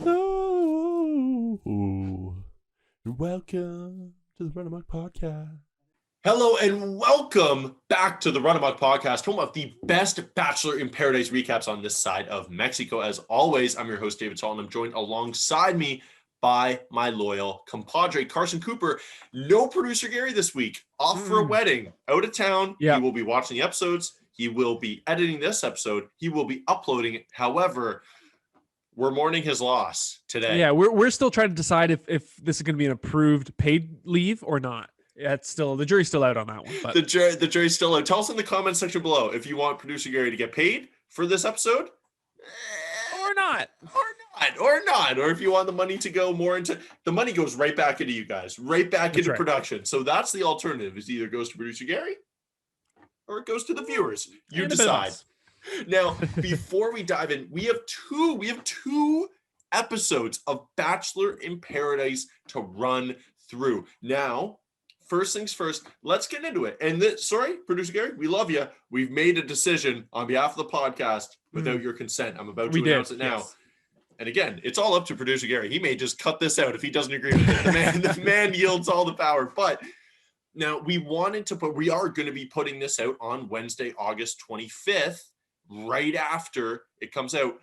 Hello, and welcome to the Run Amok Podcast. Hello and welcome back to the Run Amok Podcast, home of the best Bachelor in Paradise recaps on this side of Mexico. As always, I'm your host, David Salt, and I'm joined alongside me by my loyal compadre, Carson Cooper. No producer Gary this week, off for a wedding, out of town. He will be watching the episodes. He will be editing this episode. He will be uploading it. However, we're mourning his loss today. Yeah, we're still trying to decide if this is going to be an approved paid leave or not. Yeah, it's still, the jury's still out on that one. But the jury's still out. Tell us in the comments section below if you want producer Gary to get paid for this episode or not. Or if you want the money to go more into, the money goes right back into you guys, right back into production. So that's the alternative. It either goes to producer Gary or it goes to the viewers. You decide. Now, before we dive in, we have two episodes of Bachelor in Paradise to run through. Now, first things first, let's get into it. And sorry, producer Gary, we love you. We've made a decision on behalf of the podcast without your consent. I'm about to announce it now. Yes. And again, it's all up to producer Gary. He may just cut this out if he doesn't agree with it. The man yields all the power. But now we are going to be putting this out on Wednesday, August 25th, right after it comes out.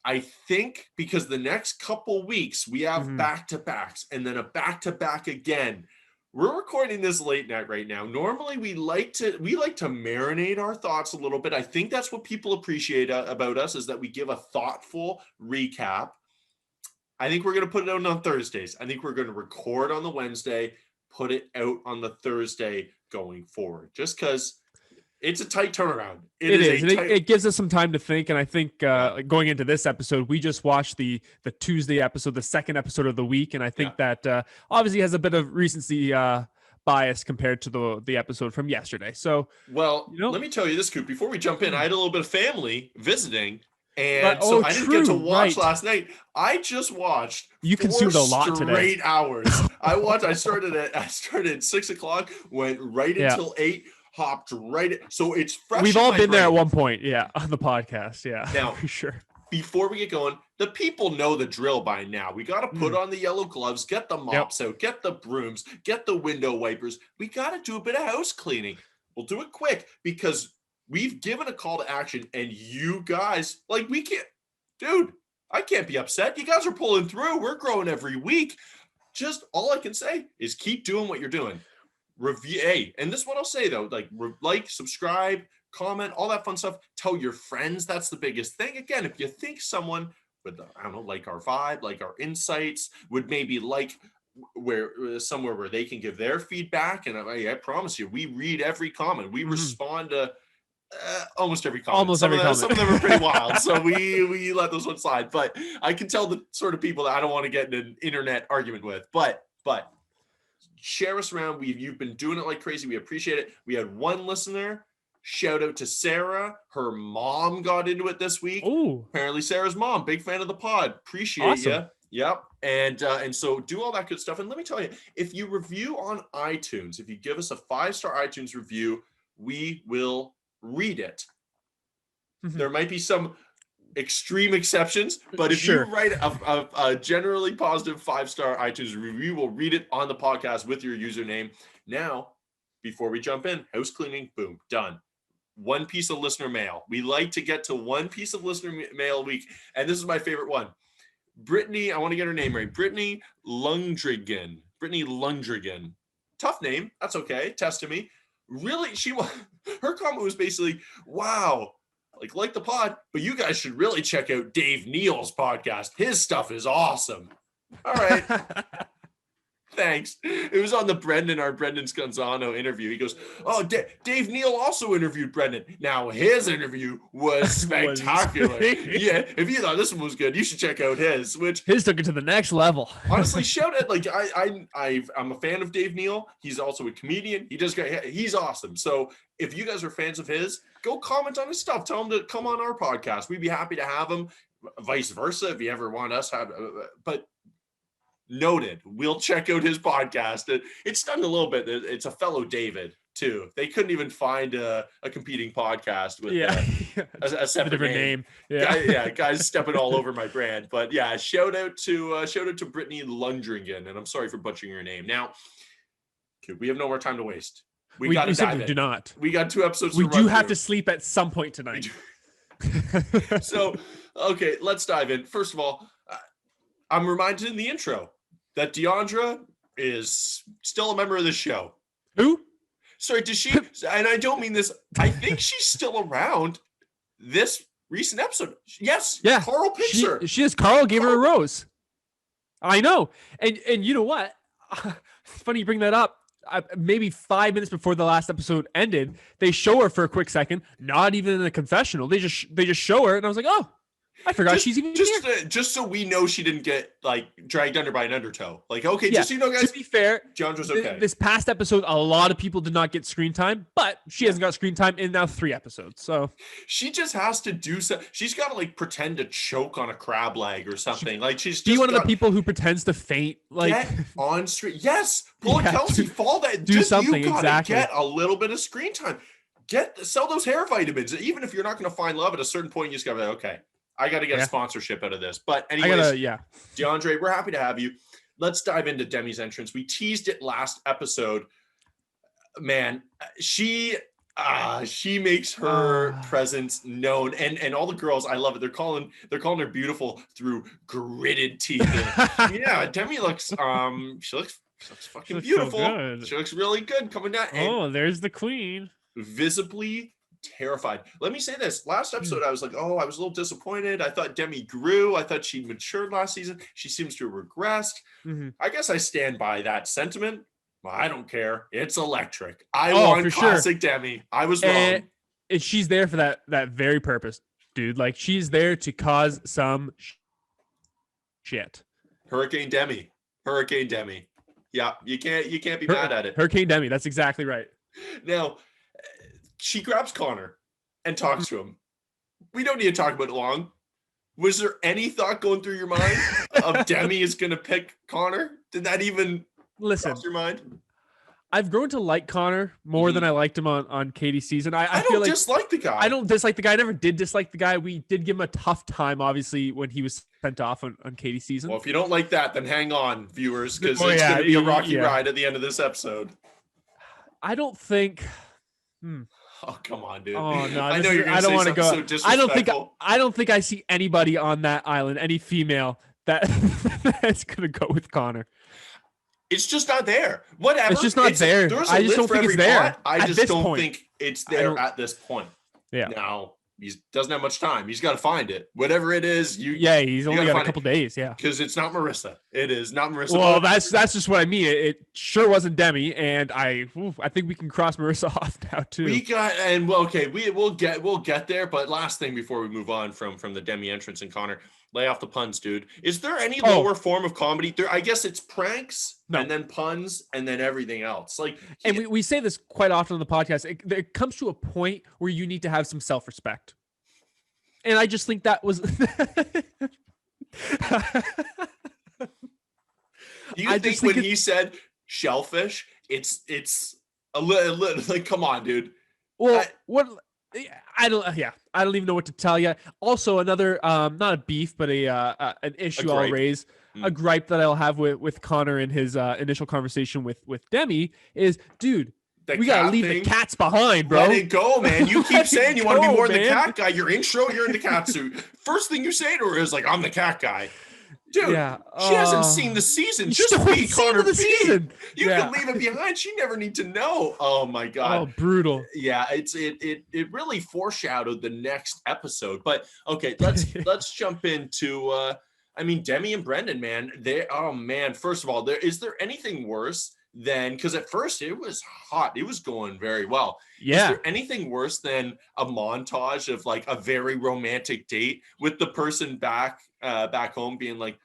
I think because the next couple weeks we have back-to-backs and then a back-to-back again. We're recording this late night right now. Normally we like to marinate our thoughts a little bit. I think that's what people appreciate about us, is that we give a thoughtful recap. I think we're going to put it out on Thursdays. I think we're going to record on the Wednesday, put it out on the Thursday going forward, just because it's a tight turnaround. It gives us some time to think. And I think going into this episode, we just watched the Tuesday episode, the second episode of the week. And I think that obviously has a bit of recency bias compared to the episode from yesterday. So, let me tell you this, Coop. Before we jump in, I had a little bit of family visiting. And I didn't get to watch last night. I just watched. You consumed a lot today. Straight hours. I started at 6:00, went right until 8. Hopped right in. So it's fresh. We've all been there at one point, on the podcast, Now, for sure. Before we get going, the people know the drill by now. We got to put on the yellow gloves, get the mops out, get the brooms, get the window wipers. We got to do a bit of house cleaning. We'll do it quick because we've given a call to action, and you guys, we can't, dude, I can't be upset. You guys are pulling through. We're growing every week. Just all I can say is keep doing what you're doing. Review, and this is what I'll say though, subscribe, comment, all that fun stuff. Tell your friends. That's the biggest thing. Again, if you think someone would, like our vibe, like our insights, would maybe somewhere where they can give their feedback, and I promise you, we read every comment. We respond to almost every comment. Some of them are pretty wild, so we let those ones slide. But I can tell the sort of people that I don't want to get in an internet argument with. But share us around. You've been doing it like crazy. We appreciate it. We had one listener. Shout out to Sarah. Her mom got into it this week. Ooh. Apparently Sarah's mom, big fan of the pod. Appreciate you. Yep. And so do all that good stuff. And let me tell you, if you review on iTunes, if you give us a 5-star iTunes review, we will read it. There might be some extreme exceptions, but if you write a generally positive 5-star iTunes review, we will read it on the podcast with your username. Now, before we jump in, house cleaning, boom, done. One piece of listener mail. We like to get to one piece of listener mail a week, and this is my favorite one. Brittany, I want to get her name right. Brittany Lundrigan. Tough name. That's okay. Test to me. Really, her comment was basically, wow, like the pod, but you guys should really check out Dave Neal's podcast. His stuff is awesome. All right. Thanks. It was on the our Brendan Scanzano interview. He goes, oh, Dave Neal also interviewed Brendan. Now, his interview was spectacular. Yeah, if you thought this one was good, you should check out his. His took it to the next level. Honestly, shout out. I'm a fan of Dave Neal. He's also a comedian. He does great. He's awesome. So if you guys are fans of his, go comment on his stuff. Tell him to come on our podcast. We'd be happy to have him. Vice versa, if you ever want us to have. But noted. We'll check out his podcast. It stung a little bit. It's a fellow David too. They couldn't even find a competing podcast with a separate different name. Yeah. Guys stepping all over my brand. But yeah, shout out to Brittany Lundringen, and I'm sorry for butchering your name. Now, we have no more time to waste. We got to dive in. Do not. We got 2 episodes. We do have to sleep at some point tonight. So, okay, let's dive in. First of all, I'm reminded in the intro that Deandra is still a member of the show. Who? Sorry, does she? And I don't mean this. I think she's still around this recent episode. Yes. Yeah. Carl picks her. She is. Carl gave her a rose. I know. And you know what? Funny you bring that up. Maybe 5 minutes before the last episode ended, they show her for a quick second. Not even in a confessional. They just show her, and I was like, oh. I forgot she's even here. Just so we know she didn't get like dragged under by an undertow. Like, okay, just so you know, guys. To be fair, Deandra's okay. This past episode, a lot of people did not get screen time, but she hasn't got screen time in now 3 episodes. So she just has to do so. She's got to like pretend to choke on a crab leg or something. Like she's be one of the people who pretends to faint. Like get on screen. Yes, pull a Kelsey, fall that. Do something. You gotta exactly. Get a little bit of screen time. Sell those hair vitamins. Even if you're not going to find love at a certain point, you just got to be like, okay. I got to get a sponsorship out of this. But anyways, DeAndre, we're happy to have you. Let's dive into Demi's entrance. We teased it last episode. Man, she makes her presence known. And all the girls, I love it. They're calling her beautiful through gritted teeth. Yeah, Demi looks she looks fucking beautiful. So she looks really good coming down. And there's the queen. Visibly terrified. Let me say this. Last episode, I was like, I was a little disappointed. I thought Demi grew. I thought she matured last season. She seems to have regressed. Mm-hmm. I guess I stand by that sentiment. Well, I don't care. It's electric. I want classic Demi. I was wrong. And she's there for that very purpose, dude. Like, she's there to cause some shit. Hurricane Demi. Yeah, you can't be mad at it. Hurricane Demi. That's exactly right. Now, she grabs Connor and talks to him. We don't need to talk about it long. Was there any thought going through your mind of Demi is going to pick Connor? Did that even cross your mind? I've grown to like Connor more than I liked him on Katie's season. I don't feel like dislike the guy. I don't dislike the guy. I never did dislike the guy. We did give him a tough time, obviously, when he was sent off on Katie's season. Well, if you don't like that, then hang on, viewers, because it's going to be a rocky ride at the end of this episode. I don't think... Oh, come on, dude. Oh no, I know you're going to say something so disrespectful. I don't think I see anybody on that island, any female that's going to go with Connor. It's just not there. Whatever. It's just not there. I just don't think it's there. I just don't think it's there at this point. Yeah. Now, he doesn't have much time. He's got to find it. Whatever it is, he's only got a couple days. Yeah. Because it's not Maurissa. It is not Maurissa. Well, that's just what I mean. It sure wasn't Demi, and I think we can cross Maurissa off now too. We'll get there. But last thing before we move on from the Demi entrance and Connor, lay off the puns, dude. Is there any lower form of comedy? I guess it's pranks and then puns and then everything else. And we say this quite often on the podcast. It comes to a point where you need to have some self-respect. And I just think that was... Do you think when he said shellfish, it's a little like, come on, dude. Well, I don't even know what to tell you. Also, another not a beef, but an issue I'll raise, a gripe that I'll have with Connor in his initial conversation with Demi is, dude, we gotta leave the cats behind, bro. Let it go, man. You keep saying you want to be more than the cat guy. Your intro, you're in the cat suit. First thing you say to her is like, I'm the cat guy. Dude, she hasn't seen the season. Just be Connor B. You can leave it behind. She never need to know. Oh my God. Oh, brutal. Yeah, it really foreshadowed the next episode. But okay, let's jump into Demi and Brendan, man. First of all, is there anything worse than, because at first it was hot, it was going very well. Yeah. Is there anything worse than a montage of like a very romantic date with the person back home being like,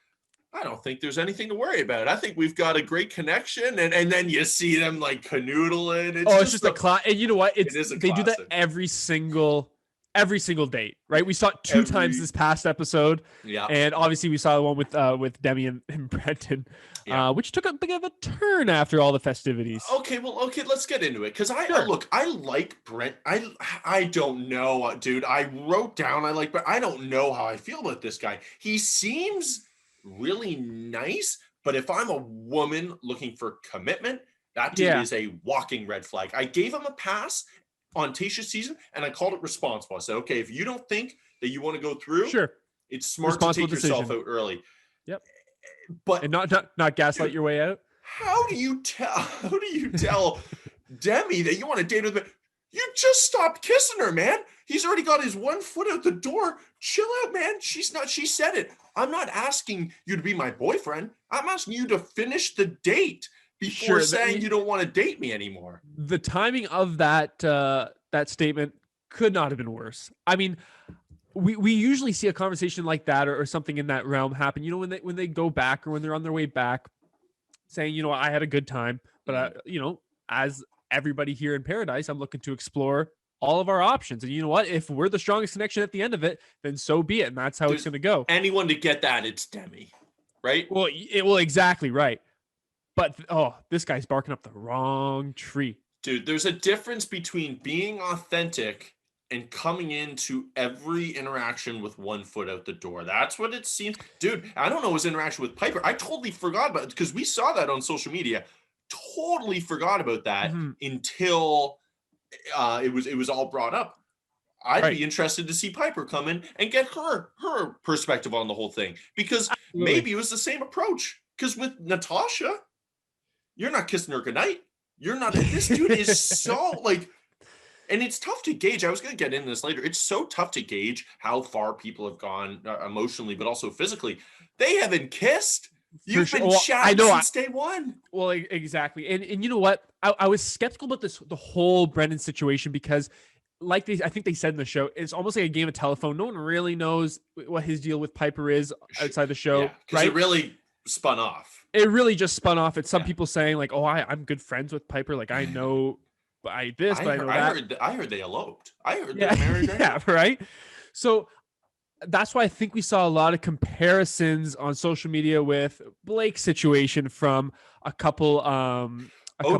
I don't think there's anything to worry about. I think we've got a great connection, and then you see them like canoodling. It's just a class. And you know what? They do that every single every single date, right? We saw it two times this past episode. Yeah. And obviously we saw the one with Demi and Brendan, which took a bit of a turn after all the festivities. Okay, let's get into it. Because I like Brent. I don't know, dude. I wrote down I like, but I don't know how I feel about this guy. He seems really nice, but if I'm a woman looking for commitment, that dude is a walking red flag. I gave him a pass on Tayshia's season, and I called it responsible. I said, okay, if you don't think that you want to go through, it's smart to take yourself out early. Yep. But and not gaslight your way out. How do you tell Demi that you want to date her? You just stopped kissing her, man. He's already got his 1 foot out the door. Chill out, man. She said it. I'm not asking you to be my boyfriend. I'm asking you to finish the date before saying you don't want to date me anymore. The timing of that statement could not have been worse. I mean, we usually see a conversation like that or something in that realm happen. You know, when they go back or when they're on their way back, saying, you know, I had a good time, but you know, as everybody here in Paradise, I'm looking to explore all of our options. And you know what? If we're the strongest connection at the end of it, then so be it. And that's how it's going to go. Anyone to get that, it's Demi, right? Well, exactly right. But this guy's barking up the wrong tree. Dude, there's a difference between being authentic and coming into every interaction with 1 foot out the door. That's what it seems. Dude, I don't know his interaction with Piper. I totally forgot about it because we saw that on social media. Totally forgot about that until it was all brought up. I'd be interested to see Piper come in and get her perspective on the whole thing, because maybe it was the same approach. Because with Natasha, you're not kissing her goodnight. You're not. This dude is so like, and it's tough to gauge. I was going to get into this later. It's so tough to gauge how far people have gone emotionally, but also physically. They haven't kissed. You've been chatting since day one. Well, exactly. And you know what? I was skeptical about the whole Brendan situation because, I think they said in the show, it's almost like a game of telephone. No one really knows what his deal with Piper is outside the show. Because it really spun off. It really just spun off. It's some people saying like, "Oh, I'm good friends with Piper. Like I know, I know that." I heard they eloped. I heard they're married. Yeah, right. So that's why I think we saw a lot of comparisons on social media with Blake's situation from a couple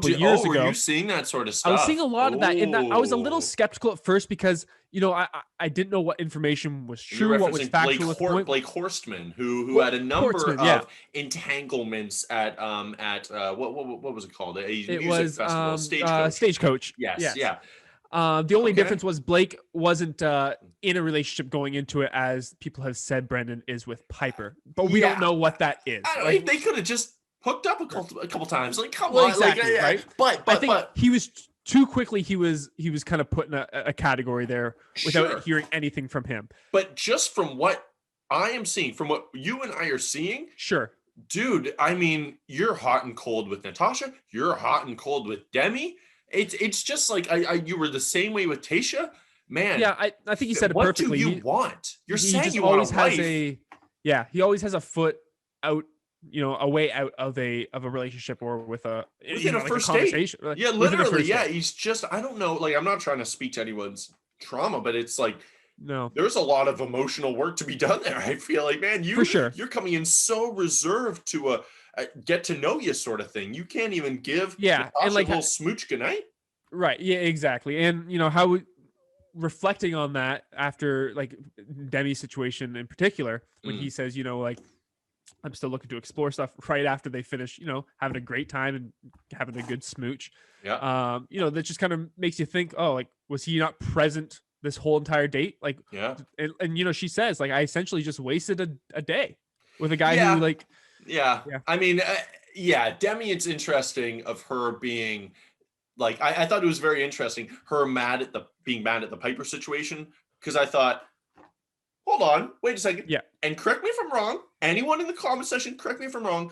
years ago. Were you seeing that sort of stuff? I was seeing a lot of that, and I was a little skeptical at first because, you know, I didn't know what information was true, what was factual. Blake Horstman, who had a number of entanglements at what was it called? It was Stagecoach. Stagecoach. Yes. Yeah. The only difference was Blake wasn't in a relationship going into it, as people have said Brendan is with Piper, but we don't know what that is. Right? They could have just hooked up a couple times. Like, come on, exactly, right? But I think he was too quickly. He was kind of put in a category there without hearing anything from him. But just from what I am seeing, from what you and I are seeing, dude. I mean, you're hot and cold with Natasha. You're hot and cold with Demi. It's just like you were the same way with Tayshia, man. Yeah, I think he said it perfectly. What do you want? You're saying you want a wife. He always has a foot out, you know, a way out of a relationship or with a first conversation. Date. Yeah, literally. Yeah, he's just, I don't know. Like, I'm not trying to speak to anyone's trauma, but it's like, no, there's a lot of emotional work to be done there. I feel like, man, you're coming in so reserved to a get to know you sort of thing. You can't even give and like a little smooch goodnight. Right. Yeah, exactly. And you know how reflecting on that after like Demi's situation in particular, when he says, you know, like, I'm still looking to explore stuff right after they finish, you know, having a great time and having a good smooch. Yeah. You know, that just kind of makes you think, oh, like, was he not present this whole entire date? Like, and you know, she says, like, I essentially just wasted a day with a guy who like, I mean, Demi, it's interesting of her being like, I thought it was very interesting, her being mad at the Piper situation, because I thought, hold on, wait a second. Yeah. And correct me if I'm wrong. Anyone in the comment section, correct me if I'm wrong.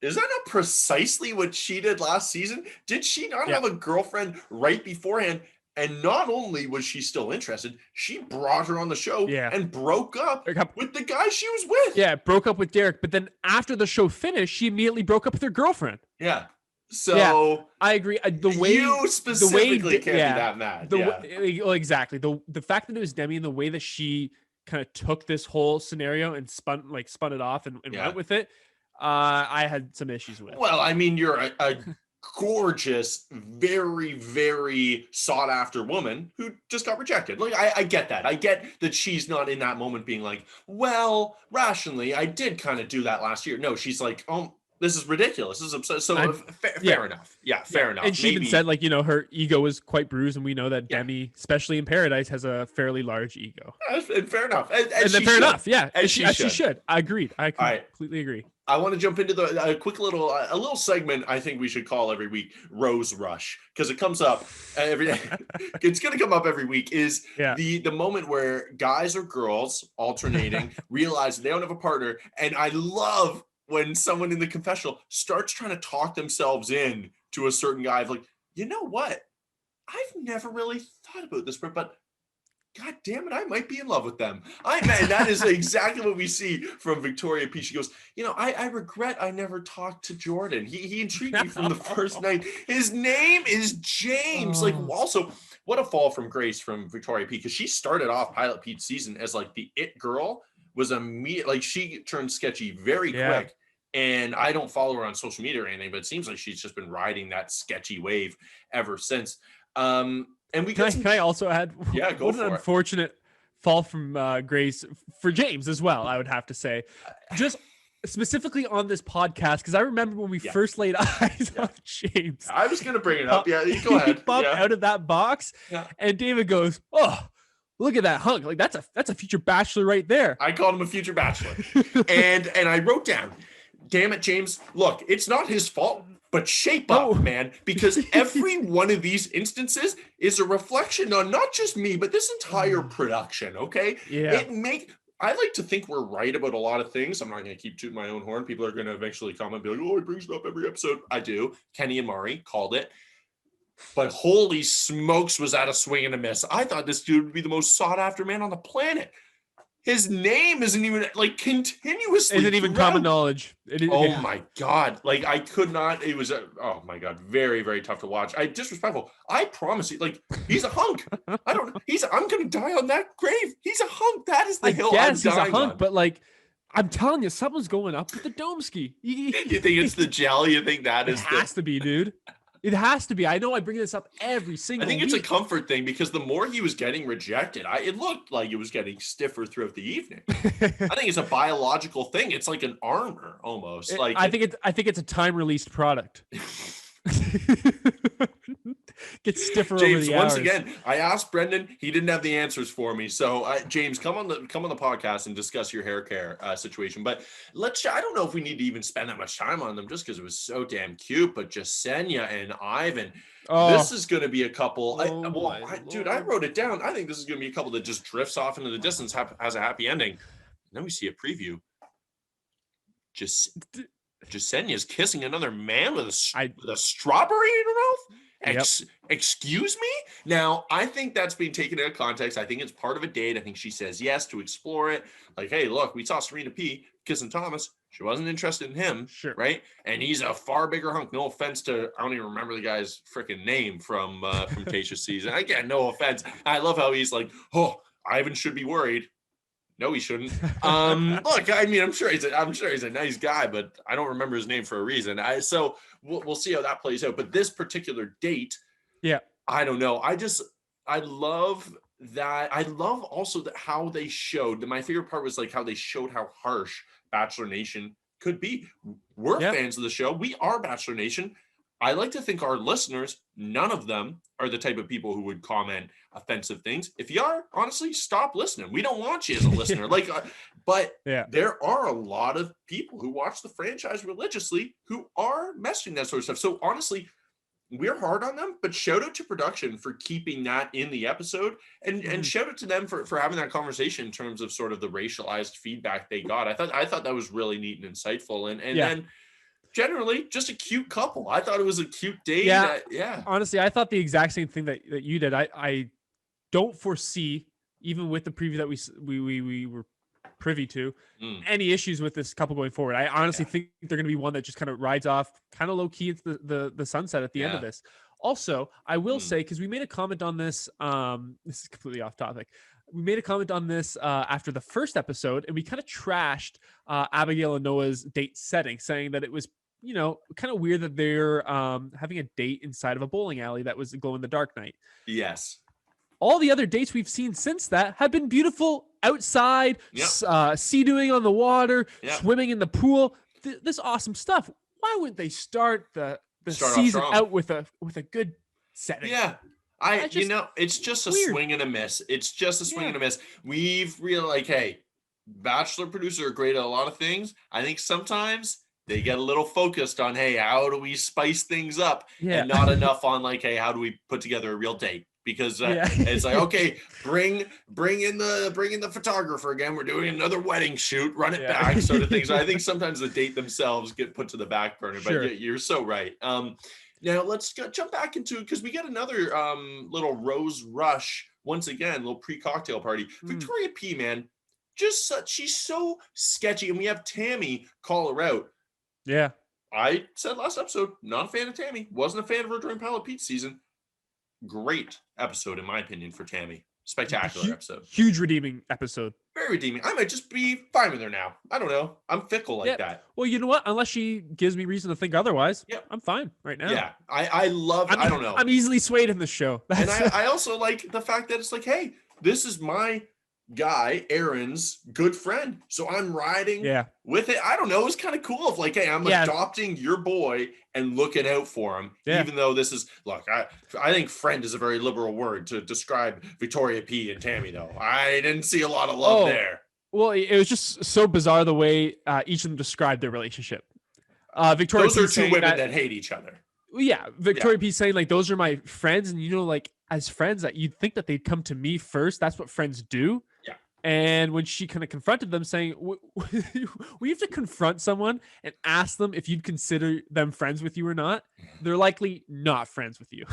Is that not precisely what she did last season? Did she not have a girlfriend right beforehand? And not only was she still interested, she brought her on the show and broke up with the guy she was with. Yeah, broke up with Derek. But then after the show finished, she immediately broke up with her girlfriend. Yeah. So I agree. The way you specifically can't be that mad. Well, exactly. The fact that it was Demi and the way that she kind of took this whole scenario and spun it off and went with it, I had some issues with. Well, I mean, you're a gorgeous, very, very sought after woman who just got rejected. Like, I get that. I get that she's not in that moment being like, well, rationally, I did kind of do that last year. No, she's like, oh, this is ridiculous. This is absurd. So fair enough. Yeah, fair enough. And she even said, like, her ego was quite bruised, and we know that Demi, especially in Paradise, has a fairly large ego. And fair enough. And fair enough. Yeah, as she should. I agreed. I completely agree. I want to jump into a quick little segment I think we should call every week, Rose Rush, because it comes up every it's going to come up every week, is the moment where guys or girls alternating realize they don't have a partner. And I love when someone in the confessional starts trying to talk themselves in to a certain guy of like, you know what? I've never really thought about this, but God damn it, I might be in love with them. That is exactly what we see from Victoria P. She goes, I regret I never talked to Jordan. He intrigued me from the first night. His name is James. Like, also, what a fall from grace from Victoria P. Because she started off Pilot Pete's season as like the it girl, was like she turned sketchy very quick. And I don't follow her on social media or anything, but it seems like she's just been riding that sketchy wave ever since. And we can I also add? Yeah, go what for an it. Unfortunate fall from grace for James as well. I would have to say, just specifically on this podcast, because I remember when we first laid eyes on James. I was going to bring it up. Yeah, go ahead. He popped out of that box, and David goes, "Oh, look at that hunk! Like that's a future bachelor right there." I called him a future bachelor, and I wrote down, "Damn it, James! Look, it's not his fault." But shape up, man, because every one of these instances is a reflection on not just me, but this entire production, okay? Yeah. I like to think we're right about a lot of things. I'm not going to keep tooting my own horn. People are going to eventually comment, be like, oh, he brings it up every episode. I do. Kenny and Mari called it. But holy smokes, was that a swing and a miss. I thought this dude would be the most sought after man on the planet. His name isn't even like continuously. Isn't even common knowledge. My God. Like I could not, it was, oh my God, very, very tough to watch. Disrespectful. I promise you, like, he's a hunk. I'm going to die on that grave. He's a hunk. That is the hill I'm dying he's a hunk, on. but like, I'm telling you, something's going up with the dome ski. You think it's the gel? You think that is? It has to be, dude. It has to be. I know I bring this up every single week. I think it's a comfort thing because the more he was getting rejected, it looked like it was getting stiffer throughout the evening. I think it's a biological thing. It's like an armor almost. I think it's a time released product. Gets stiffer James, over the once hours. Again, I asked Brendan. He didn't have the answers for me. So, James, come on the podcast and discuss your hair care situation. But I don't know if we need to even spend that much time on them just because it was so damn cute. But Jessenia and Ivan, this is going to be a couple. Dude, I wrote it down. I think this is going to be a couple that just drifts off into the distance, has a happy ending. And then we see a preview. Jessenia's kissing another man with a strawberry in her mouth. Excuse me? Now, I think that's being taken out of context. I think it's part of a date. I think she says yes to explore it. Like, hey, look, we saw Serena P kissing Thomas. She wasn't interested in him, sure, right? And he's a far bigger hunk. No offense to, I don't even remember the guy's freaking name from Tasha's season. Again, no offense. I love how he's like, oh, Ivan should be worried. No, he shouldn't. Look, I mean, I'm sure he's a nice guy, but I don't remember his name for a reason. So we'll see how that plays out. But this particular date, I don't know. I love that. I love also how they showed. My favorite part was like how they showed how harsh Bachelor Nation could be. We're fans of the show. We are Bachelor Nation. I like to think our listeners, none of them are the type of people who would comment offensive things. If you are, honestly, stop listening. We don't want you as a listener. But there are a lot of people who watch the franchise religiously who are messaging that sort of stuff. So honestly, we're hard on them, but shout out to production for keeping that in the episode and shout out to them for having that conversation in terms of sort of the racialized feedback they got. I thought that was really neat and insightful. And then generally just a cute couple. I thought it was a cute date. Honestly, I thought the exact same thing that you did. I don't foresee, even with the preview that we were not privy to any issues with this couple going forward. I honestly think they're going to be one that just kind of rides off kind of low key into the sunset at the end of this. Also, I will say, because we made a comment on this, this is completely off topic. We made a comment on this after the first episode, and we kind of trashed Abigail and Noah's date setting, saying that it was, kind of weird that they're having a date inside of a bowling alley that was a glow in the dark night. Yes. All the other dates we've seen since that have been beautiful outside, sea doing on the water, swimming in the pool. This awesome stuff. Why wouldn't they start the season out with a good setting? Yeah. It's just a swing and a miss. It's just a swing and a miss. We've realized, hey, Bachelor producers are great at a lot of things. I think sometimes they get a little focused on, hey, how do we spice things up? And not enough on like, hey, how do we put together a real date? Because it's like, okay, bring in the photographer again. We're doing another wedding shoot. Run it back, sort of thing. So I think sometimes the date themselves get put to the back burner. But you're so right. Now let's jump back into, because we got another little Rose Rush once again, little pre-cocktail party. Victoria P, man, she's so sketchy, and we have Tammy call her out. Yeah, I said last episode, not a fan of Tammy. Wasn't a fan of her during Pilot Pete season. Great episode, in my opinion, for Tammy. Spectacular episode. Huge redeeming episode. Very redeeming. I might just be fine with her now. I don't know. I'm fickle like that. Well, you know what? Unless she gives me reason to think otherwise, I'm fine right now. Yeah, I don't know. I'm easily swayed in this show. And I also like the fact that it's like, hey, this is my guy, Aaron's good friend. So I'm riding with it. I don't know. It's kind of cool of like, hey, I'm adopting your boy and looking out for him. Even though this is, look, I think friend is a very liberal word to describe Victoria P and Tammy, though. I didn't see a lot of love there. Well, it was just so bizarre the way each of them described their relationship. Victoria Those are two women that hate each other. Yeah, Victoria P saying like, those are my friends, and like as friends that you'd think that they'd come to me first. That's what friends do. Yeah. And when she kind of confronted them, saying, we have to confront someone and ask them if you'd consider them friends with you or not, they're likely not friends with you.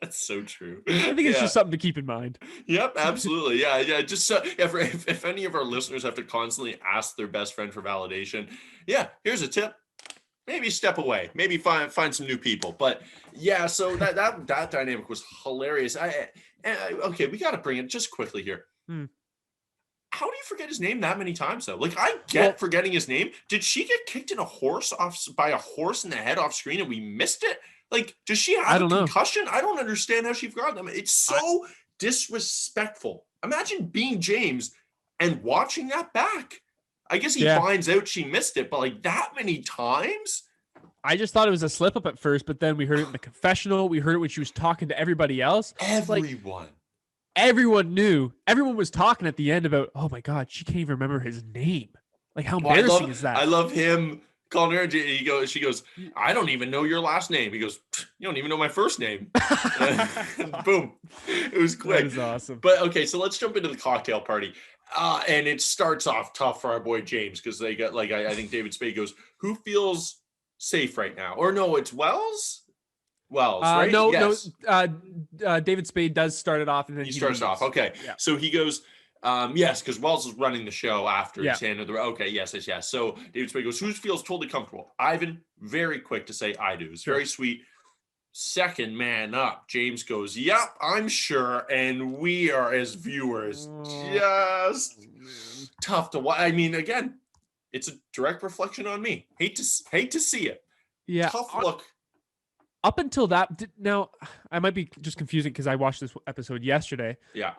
That's so true. I think it's just something to keep in mind. Yep, absolutely. Yeah. Just if any of our listeners have to constantly ask their best friend for validation, here's a tip. Maybe step away. Maybe find some new people. But so that dynamic was hilarious. Okay, we got to bring it just quickly here. How do you forget his name that many times though? Like I get forgetting his name. Did she get kicked in by a horse in the head off screen and we missed it? Like, does she have a concussion? I don't understand how she forgot them. It's so disrespectful. Imagine being James and watching that back. I guess he finds out she missed it, but like that many times? I just thought it was a slip up at first, but then we heard it in the confessional. We heard it when she was talking to everybody else. Everyone knew. Everyone was talking at the end about, oh my God, she can't even remember his name. Like how embarrassing is that? I love him calling her. She goes, I don't even know your last name. He goes, you don't even know my first name. Boom. It was quick. That is awesome. But okay, so let's jump into the cocktail party. And it starts off tough for our boy James because they got like I think David Spade goes, who feels safe right now? Or no, it's Wells, right? No. David Spade does start it off, and then he starts off. Okay, so he goes, yes, because Wells is running the show after he's handed the. Okay, yes. So David Spade goes, who feels totally comfortable? Ivan, very quick to say, I do. It's very sweet. Second man up, James goes, yep, I'm sure. And we are, as viewers, just tough to watch. I mean, again, it's a direct reflection on me. Hate to see it. Yeah. Tough look. Up until that, now I might be just confusing because I watched this episode yesterday. Yeah.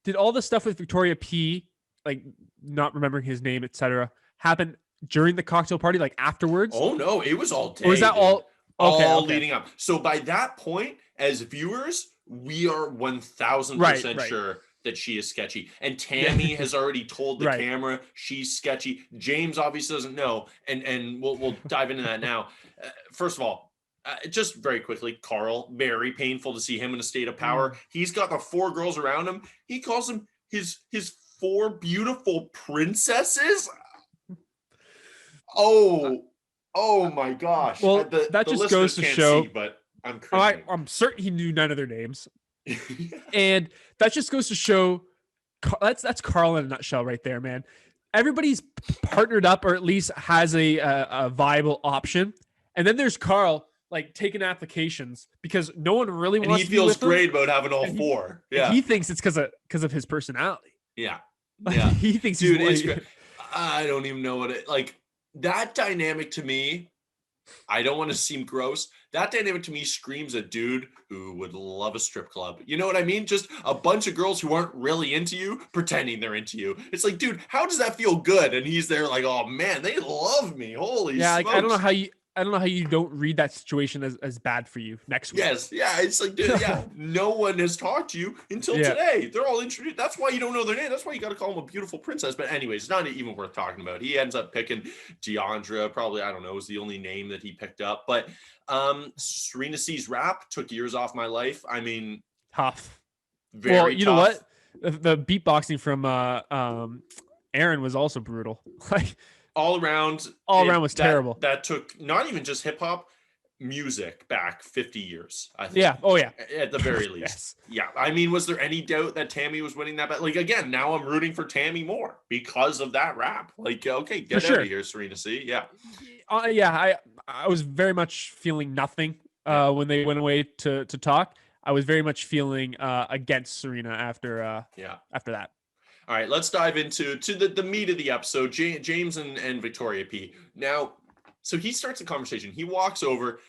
Did all the stuff with Victoria P, like not remembering his name, etc., happen during the cocktail party, like afterwards? Oh no, it was all day. Or is that all? All leading up. So by that point, as viewers, we are 1,000% sure that she is sketchy. And Tammy has already told the camera she's sketchy. James obviously doesn't know, and we'll dive into that now. First of all, just very quickly, Karl, very painful to see him in a state of power. He's got the 4 girls around him. He calls them his 4 beautiful princesses. Oh my gosh. Well, that just goes to show, but I'm I'm certain he knew none of their names. And that just goes to show that's Karl in a nutshell right there, man. Everybody's partnered up or at least has a viable option. And then there's Karl like taking applications because no one really And wants he to be with feels him. great about having all And four. He thinks it's because of his personality. Yeah. Like, Yeah. he thinks Dude, he's it's great. I don't even know what it like. That dynamic to me, I don't want to seem gross. That dynamic to me screams a dude who would love a strip club. You know what I mean? Just a bunch of girls who aren't really into you, pretending they're into you. It's like, dude, how does that feel good? And he's there like, oh man, they love me. Holy yeah, smokes. like, I don't know how you don't read that situation as bad for you next week. Yes, yeah, it's like, dude, yeah, no one has talked to you until today. They're all introduced. That's why you don't know their name. That's why you got to call them a beautiful princess. But anyways, it's not even worth talking about. He ends up picking Deandra, probably, I don't know, was the only name that he picked up. But Serena C's rap took years off my life. I mean, tough. Very well, you tough. know what? The beatboxing from Aaron was also brutal. Like all around was terrible. That took not even just hip hop, music back 50 years. I think. Yeah. Oh yeah. At the very least. Yes. Yeah. I mean, was there any doubt that Tammy was winning that? But like again, now I'm rooting for Tammy more because of that rap. Like, okay, get out of here, Serena C. Yeah. Yeah. I was very much feeling nothing when they went away to talk. I was very much feeling against Serena after that. All right, let's dive into the meat of the episode. James and Victoria P. Now, so he starts the conversation. He walks over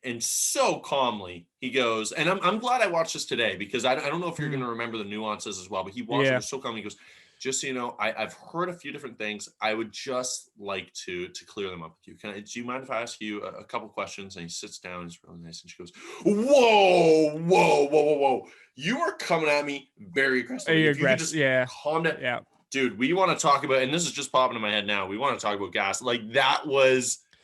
and so calmly he goes, and I'm glad I watched this today because I don't know if you're going to remember the nuances as well, but he walks over so calmly. He goes, just so you know, I've heard a few different things. I would just like to clear them up with you. Do you mind if I ask you a couple questions? And he sits down. He's really nice. And she goes, whoa. You are coming at me very aggressively. If you could just calm down. Yeah. Dude, we want to talk about, and this is just popping in my head now. We want to talk about gas. Like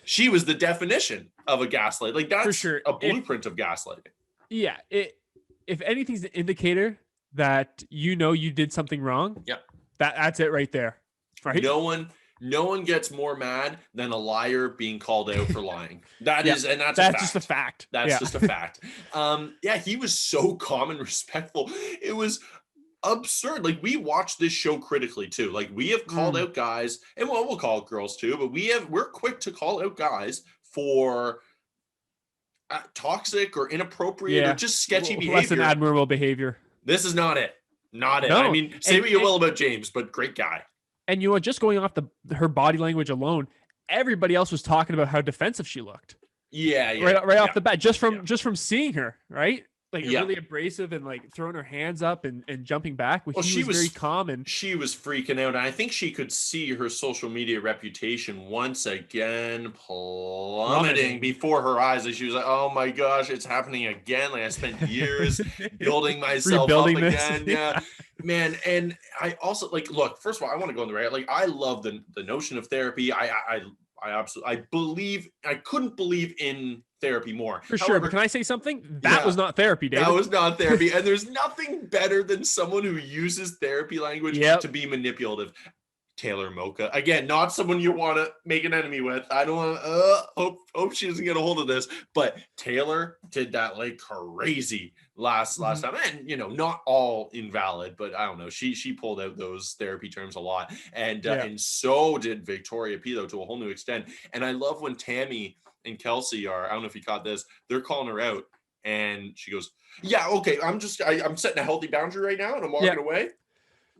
she was the definition of a gaslight. Like that's for sure. A blueprint of gaslighting. Yeah. If anything's an indicator that you did something wrong. Yeah. That's it right there. Right. No one gets more mad than a liar being called out for lying. That's just a fact. That's just a fact. He was so calm and respectful. It was absurd. Like we watched this show critically too. Like we have called out guys, and we'll call it girls too, but we're quick to call out guys for toxic or inappropriate or just sketchy behavior. Less than admirable behavior. This is not it. Not it. No. I mean, say what you will about James, but great guy. And you know what? Just going off her body language alone, everybody else was talking about how defensive she looked. Yeah. Right off the bat, just from seeing her, right? Like really abrasive and like throwing her hands up and jumping back. She was very calm and she was freaking out. And I think she could see her social media reputation once again plummeting before her eyes. Like she was like, "Oh my gosh, it's happening again!" Like I spent years building myself up again. Yeah, man. And I also look. First of all, I want to go on the right. Like I love the notion of therapy. I couldn't believe in therapy more. For sure. But can I say something? That was not therapy, David. That was not therapy. And there's nothing better than someone who uses therapy language to be manipulative. Taylor Mocha. Again, not someone you want to make an enemy with. I don't want to hope she doesn't get a hold of this. But Taylor did that like crazy last time. And not all invalid, but I don't know. She pulled out those therapy terms a lot. And and so did Victoria P, though, to a whole new extent. And I love when Tammy and Kelsey I don't know if you caught this, they're calling her out and she goes, yeah, okay, I'm setting a healthy boundary right now and I'm walking away.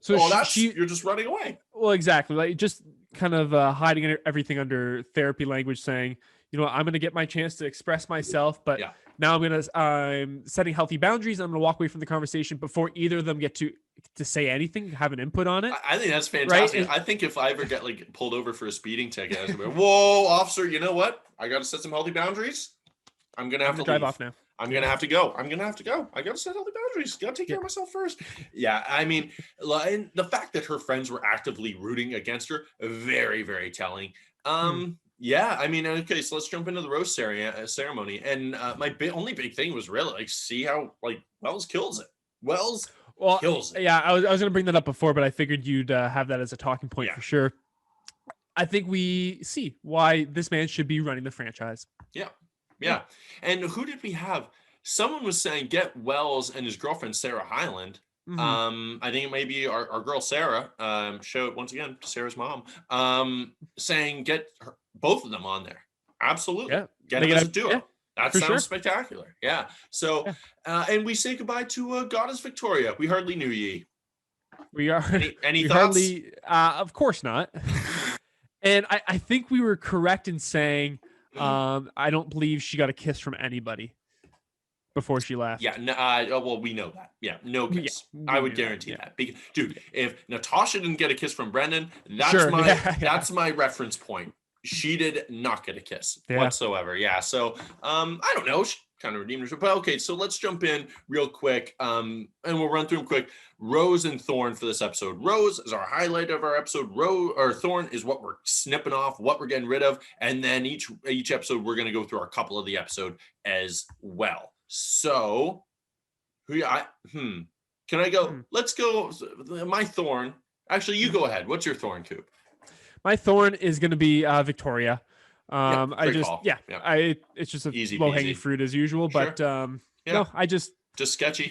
So you're just running away. Well, exactly. Like just kind of hiding everything under therapy language, saying, I'm going to get my chance to express myself, but now I'm setting healthy boundaries. I'm going to walk away from the conversation before either of them get to say anything, have an input on it. I think that's fantastic. Right? I think if I ever get pulled over for a speeding ticket, I was going to be, whoa, officer, you know what? I got to set some healthy boundaries. I'm going to have to drive leave. off now. I'm going to have to go. I got to set healthy boundaries. Got to take care of myself first. Yeah. I mean, the fact that her friends were actively rooting against her, very, very telling. Yeah. I mean, okay, so let's jump into the roast ceremony. And my only big thing was really see how Wells kills it. Kills it. Yeah. I was going to bring that up before, but I figured you'd have that as a talking point for sure. I think we see why this man should be running the franchise. Yeah. And who did we have? Someone was saying get Wells and his girlfriend, Sarah Hyland. I think it may be our girl Sarah. Showed once again Sarah's mom. Saying get both of them on there. Absolutely, get them as a duo. Yeah, that sounds spectacular. Yeah. So, and we say goodbye to Goddess Victoria. We hardly knew ye. We are. Any thoughts? Of course not. And I think we were correct in saying I don't believe she got a kiss from anybody before she left. Yeah, well, we know that. Yeah, no kiss. I would guarantee that. Because, dude, if Natasha didn't get a kiss from Brendan, that's my reference point. She did not get a kiss whatsoever. Yeah, so I don't know. She kind of redeemed herself. But okay, so let's jump in real quick, and we'll run through them quick. Rose and Thorn for this episode. Rose is our highlight of our episode. Thorn is what we're snipping off, what we're getting rid of, and then each episode we're going to go through a couple of the episode as well. So, can I go? Let's go. My Thorn. Actually, you go ahead. What's your Thorn, Coop? My Thorn is going to be Victoria. It's just a easy low hanging fruit as usual, but no, I just sketchy.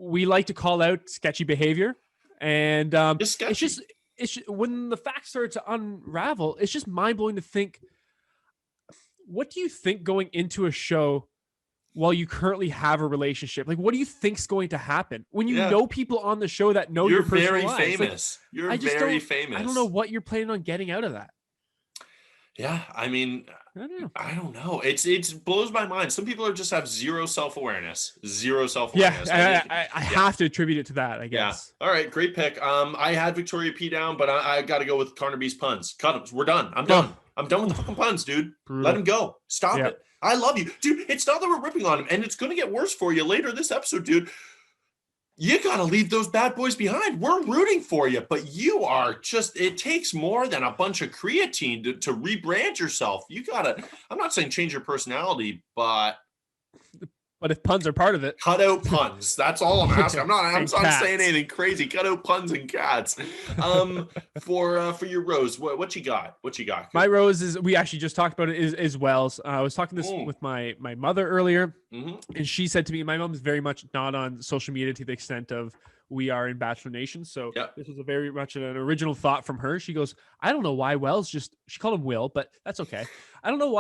We like to call out sketchy behavior, and it's just when the facts start to unravel, it's just mind blowing to think. What do you think going into a show while you currently have a relationship? Like, what do you think's going to happen when you know people on the show that know your personal lives? Famous. You're very famous. I don't know what you're planning on getting out of that. Yeah, I mean, I don't know. It blows my mind. Some people just have zero self-awareness. Yeah, I have to attribute it to that, I guess. Yeah. All right, great pick. I had Victoria P down, but I got to go with Carnaby's puns. Cut them. We're done. I'm done. I'm done with the fucking puns, dude. Brutal. Let him go. Stop it. I love you, dude. It's not that we're ripping on him, and it's going to get worse for you later this episode, dude. You got to leave those bad boys behind. We're rooting for you, but you are it takes more than a bunch of creatine to rebrand yourself. You got to, I'm not saying change your personality, but if puns are part of it, cut out puns. That's all I'm asking. I'm not saying anything crazy. Cut out puns and cats. For your Rose, what you got? My Rose is, we actually just talked about it, is Wells. I was talking this with my mother earlier, and she said to me, my mom's very much not on social media to the extent of we are in Bachelor Nation. So this was a very much an original thought from her. She goes, I don't know why Wells she called him Will, but that's okay. I don't know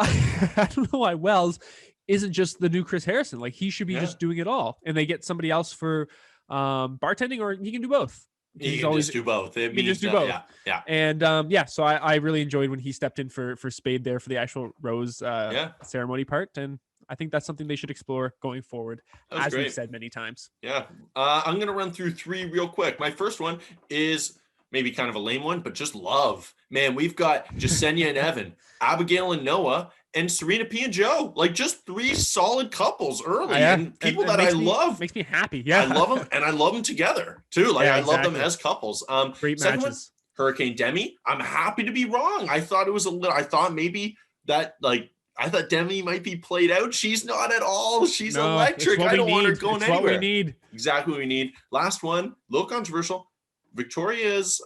why Wells isn't just the new Chris Harrison. Like, he should be just doing it all, and they get somebody else for bartending, or he can do both. He can just do both. He can just do both. Yeah. And so I really enjoyed when he stepped in for Spade there for the actual Rose ceremony part, and I think that's something they should explore going forward, as we've said many times. Yeah. I'm going to run through three real quick. My first one is maybe kind of a lame one, but just love. Man, we've got Jessenia and Ivan, Abigail and Noah, and Serena P and Joe. Like, just three solid couples early, and people that I love. Makes me happy. Yeah, I love them, and I love them together too. Like, I love them as couples. Great matches. One, Hurricane Demi. I'm happy to be wrong. I thought it was I thought maybe that I thought Demi might be played out. She's not at all. She's electric. I don't want her going anywhere. What we need. Exactly what we need. Last one, a little controversial. Victoria's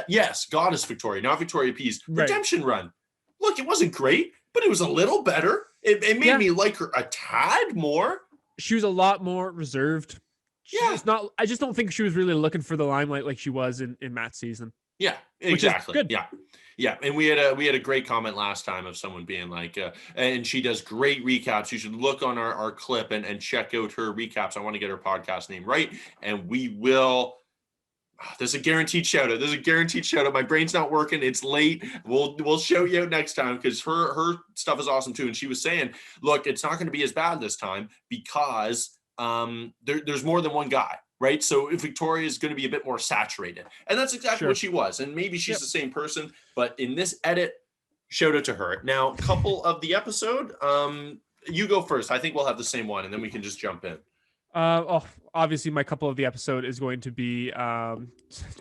yes, Goddess Victoria, not Victoria P's redemption run. Look, it wasn't great, but it was a little better. It made me like her a tad more. She was a lot more reserved. I just don't think she was really looking for the limelight like she was in Matt's season. Yeah, exactly. Good. Yeah. And we had a great comment last time of someone being like, and she does great recaps. You should look on our clip and check out her recaps. I want to get her podcast name right, and we will. There's a guaranteed shout out. My brain's not working. It's late. We'll show you out next time, because her stuff is awesome too. And she was saying, look, it's not going to be as bad this time because there's more than one guy, right? So if Victoria is going to be a bit more saturated, and that's exactly what she was. And maybe she's the same person, but in this edit, shout out to her. Now, couple of the episode, you go first. I think we'll have the same one, and then we can just jump in. Obviously my couple of the episode is going to be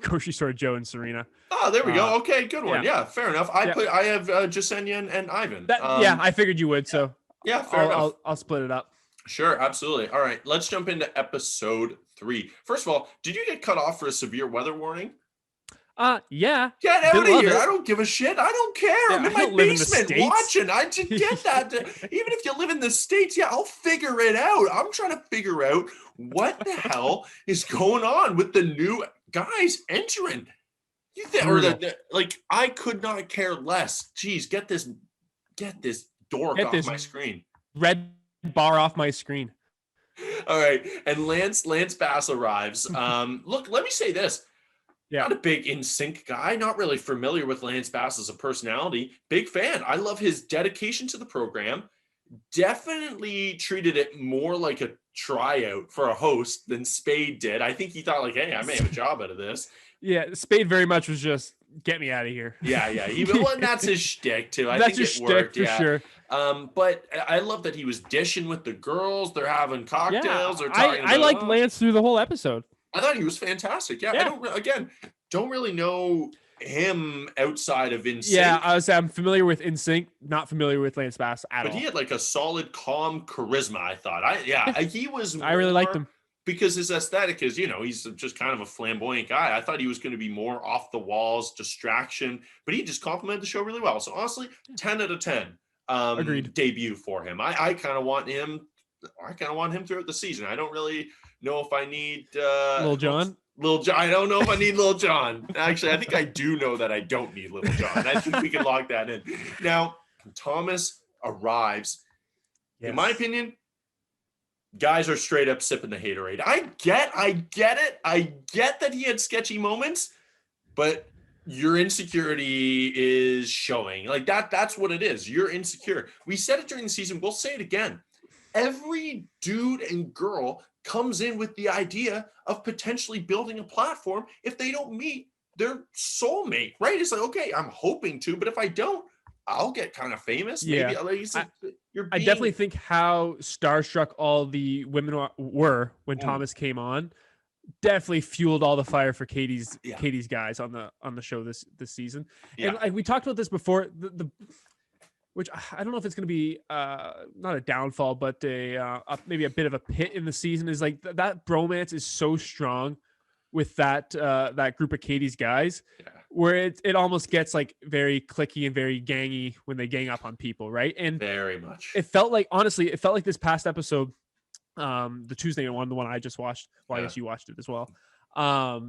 Grocery Store Joe and Serena. Oh, there we go. Okay, good one. Yeah, fair enough. I have Jessenia and Ivan. I figured you would. So fair enough. I'll split it up. Sure, absolutely. All right, let's jump into episode 3. First of all, did you get cut off for a severe weather warning? Yeah. Get out Didn't of love here. it. I don't give a shit. I don't care. Yeah, I'm in I my don't live in the basement States. watching. I just get that. Even if you live in the States, yeah, I'll figure it out. I'm trying to figure out what the hell is going on with the new guys entering. You think, or like, I could not care less. Jeez, get this dork off my screen. Red bar off my screen. All right, and Lance Bass arrives. Look, let me say this. Yeah. Not a big NSYNC guy, not really familiar with Lance Bass as a personality. Big fan. I love his dedication to the program. Definitely treated it more like a tryout for a host than Spade did. I think he thought like, hey, I may have a job out of this. Yeah, Spade very much was just, get me out of here. Yeah. Well, and that's his shtick too. I think it worked for sure. But I love that he was dishing with the girls. They're having cocktails. Yeah, I liked Lance through the whole episode. I thought he was fantastic. Yeah. I don't really know him outside of NSYNC. Yeah, I'm familiar with NSYNC, not familiar with Lance Bass at all. But he had like a solid, calm charisma, I thought. He was. I really liked him. Because his aesthetic is, he's just kind of a flamboyant guy. I thought he was going to be more off the walls, distraction, but he just complimented the show really well. So honestly, 10 out of 10 Agreed. Debut for him. I kind of want him. I kind of want him throughout the season. I don't really know if I need Lil Jon. I don't know if I need Lil Jon. Actually, I think I do know that I don't need Lil Jon. I think we can lock that in. Now, Thomas arrives. Yes. In my opinion, guys are straight up sipping the haterade. I get it. I get that he had sketchy moments, but your insecurity is showing. Like that's what it is. You're insecure. We said it during the season. We'll say it again. Every dude and girl comes in with the idea of potentially building a platform if they don't meet their soulmate, right? It's like, okay, I'm hoping to, but if I don't, I'll get kind of famous. Yeah. Maybe like you said, I definitely think how starstruck all the women were when Thomas came on definitely fueled all the fire for Katie's guys on the show this season. Yeah. And like we talked about this before, which I don't know if it's going to be not a downfall, but maybe a bit of a pit in the season, is like that bromance is so strong with that group of Katie's guys, where it almost gets like very cliquey and very gangy when they gang up on people, right? And very much. It felt like this past episode, the Tuesday one, the one I just watched. Well, I guess you watched it as well. I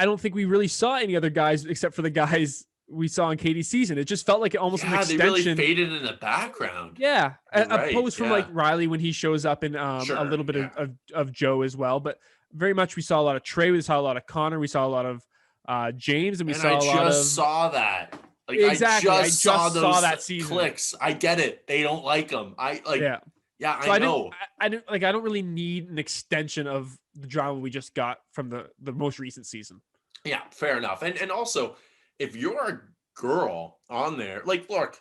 don't think we really saw any other guys except for the guys we saw in Katie's season. It just felt like almost an extension. They really faded in the background. Yeah, opposed from like Riley when he shows up, and a little bit of Joe as well. But very much we saw a lot of Trey, we saw a lot of Connor, we saw a lot of James, and we saw a lot of. I just saw that. Like, exactly, I just saw that season. Clicks. I get it. They don't like them. Yeah, so I know. I don't really need an extension of the drama we just got from the most recent season. Yeah, fair enough. And also, if you're a girl on there, like, look,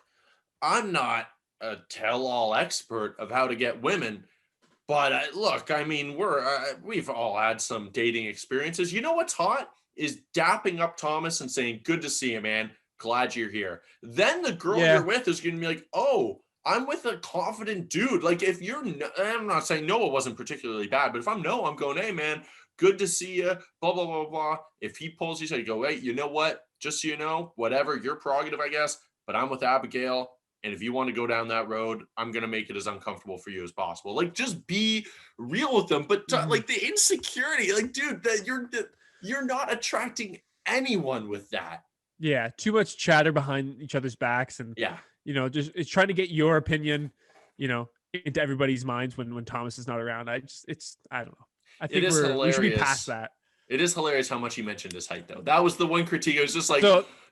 I'm not a tell-all expert of how to get women, but look, I mean, we've all had some dating experiences. You know what's hot is dapping up Thomas and saying, "Good to see you, man. Glad you're here." Then the girl you're with is going to be like, "Oh, I'm with a confident dude." Like, if you're, I'm not saying Noah wasn't particularly bad, but if I'm Noah, I'm going, "Hey, man, good to see you, blah, blah, blah, blah." If he pulls you, so you go, "Hey, you know what? Just so you know, whatever, your prerogative, I guess, but I'm with Abigail. And if you want to go down that road, I'm going to make it as uncomfortable for you as possible." Like, just be real with them. But like the insecurity, like, dude, that you're not attracting anyone with that. Yeah. Too much chatter behind each other's backs. And, just it's trying to get your opinion, into everybody's minds when Thomas is not around. I don't know. I think we should be past that. It is hilarious how much he mentioned his height, though. That was the one critique. It was just like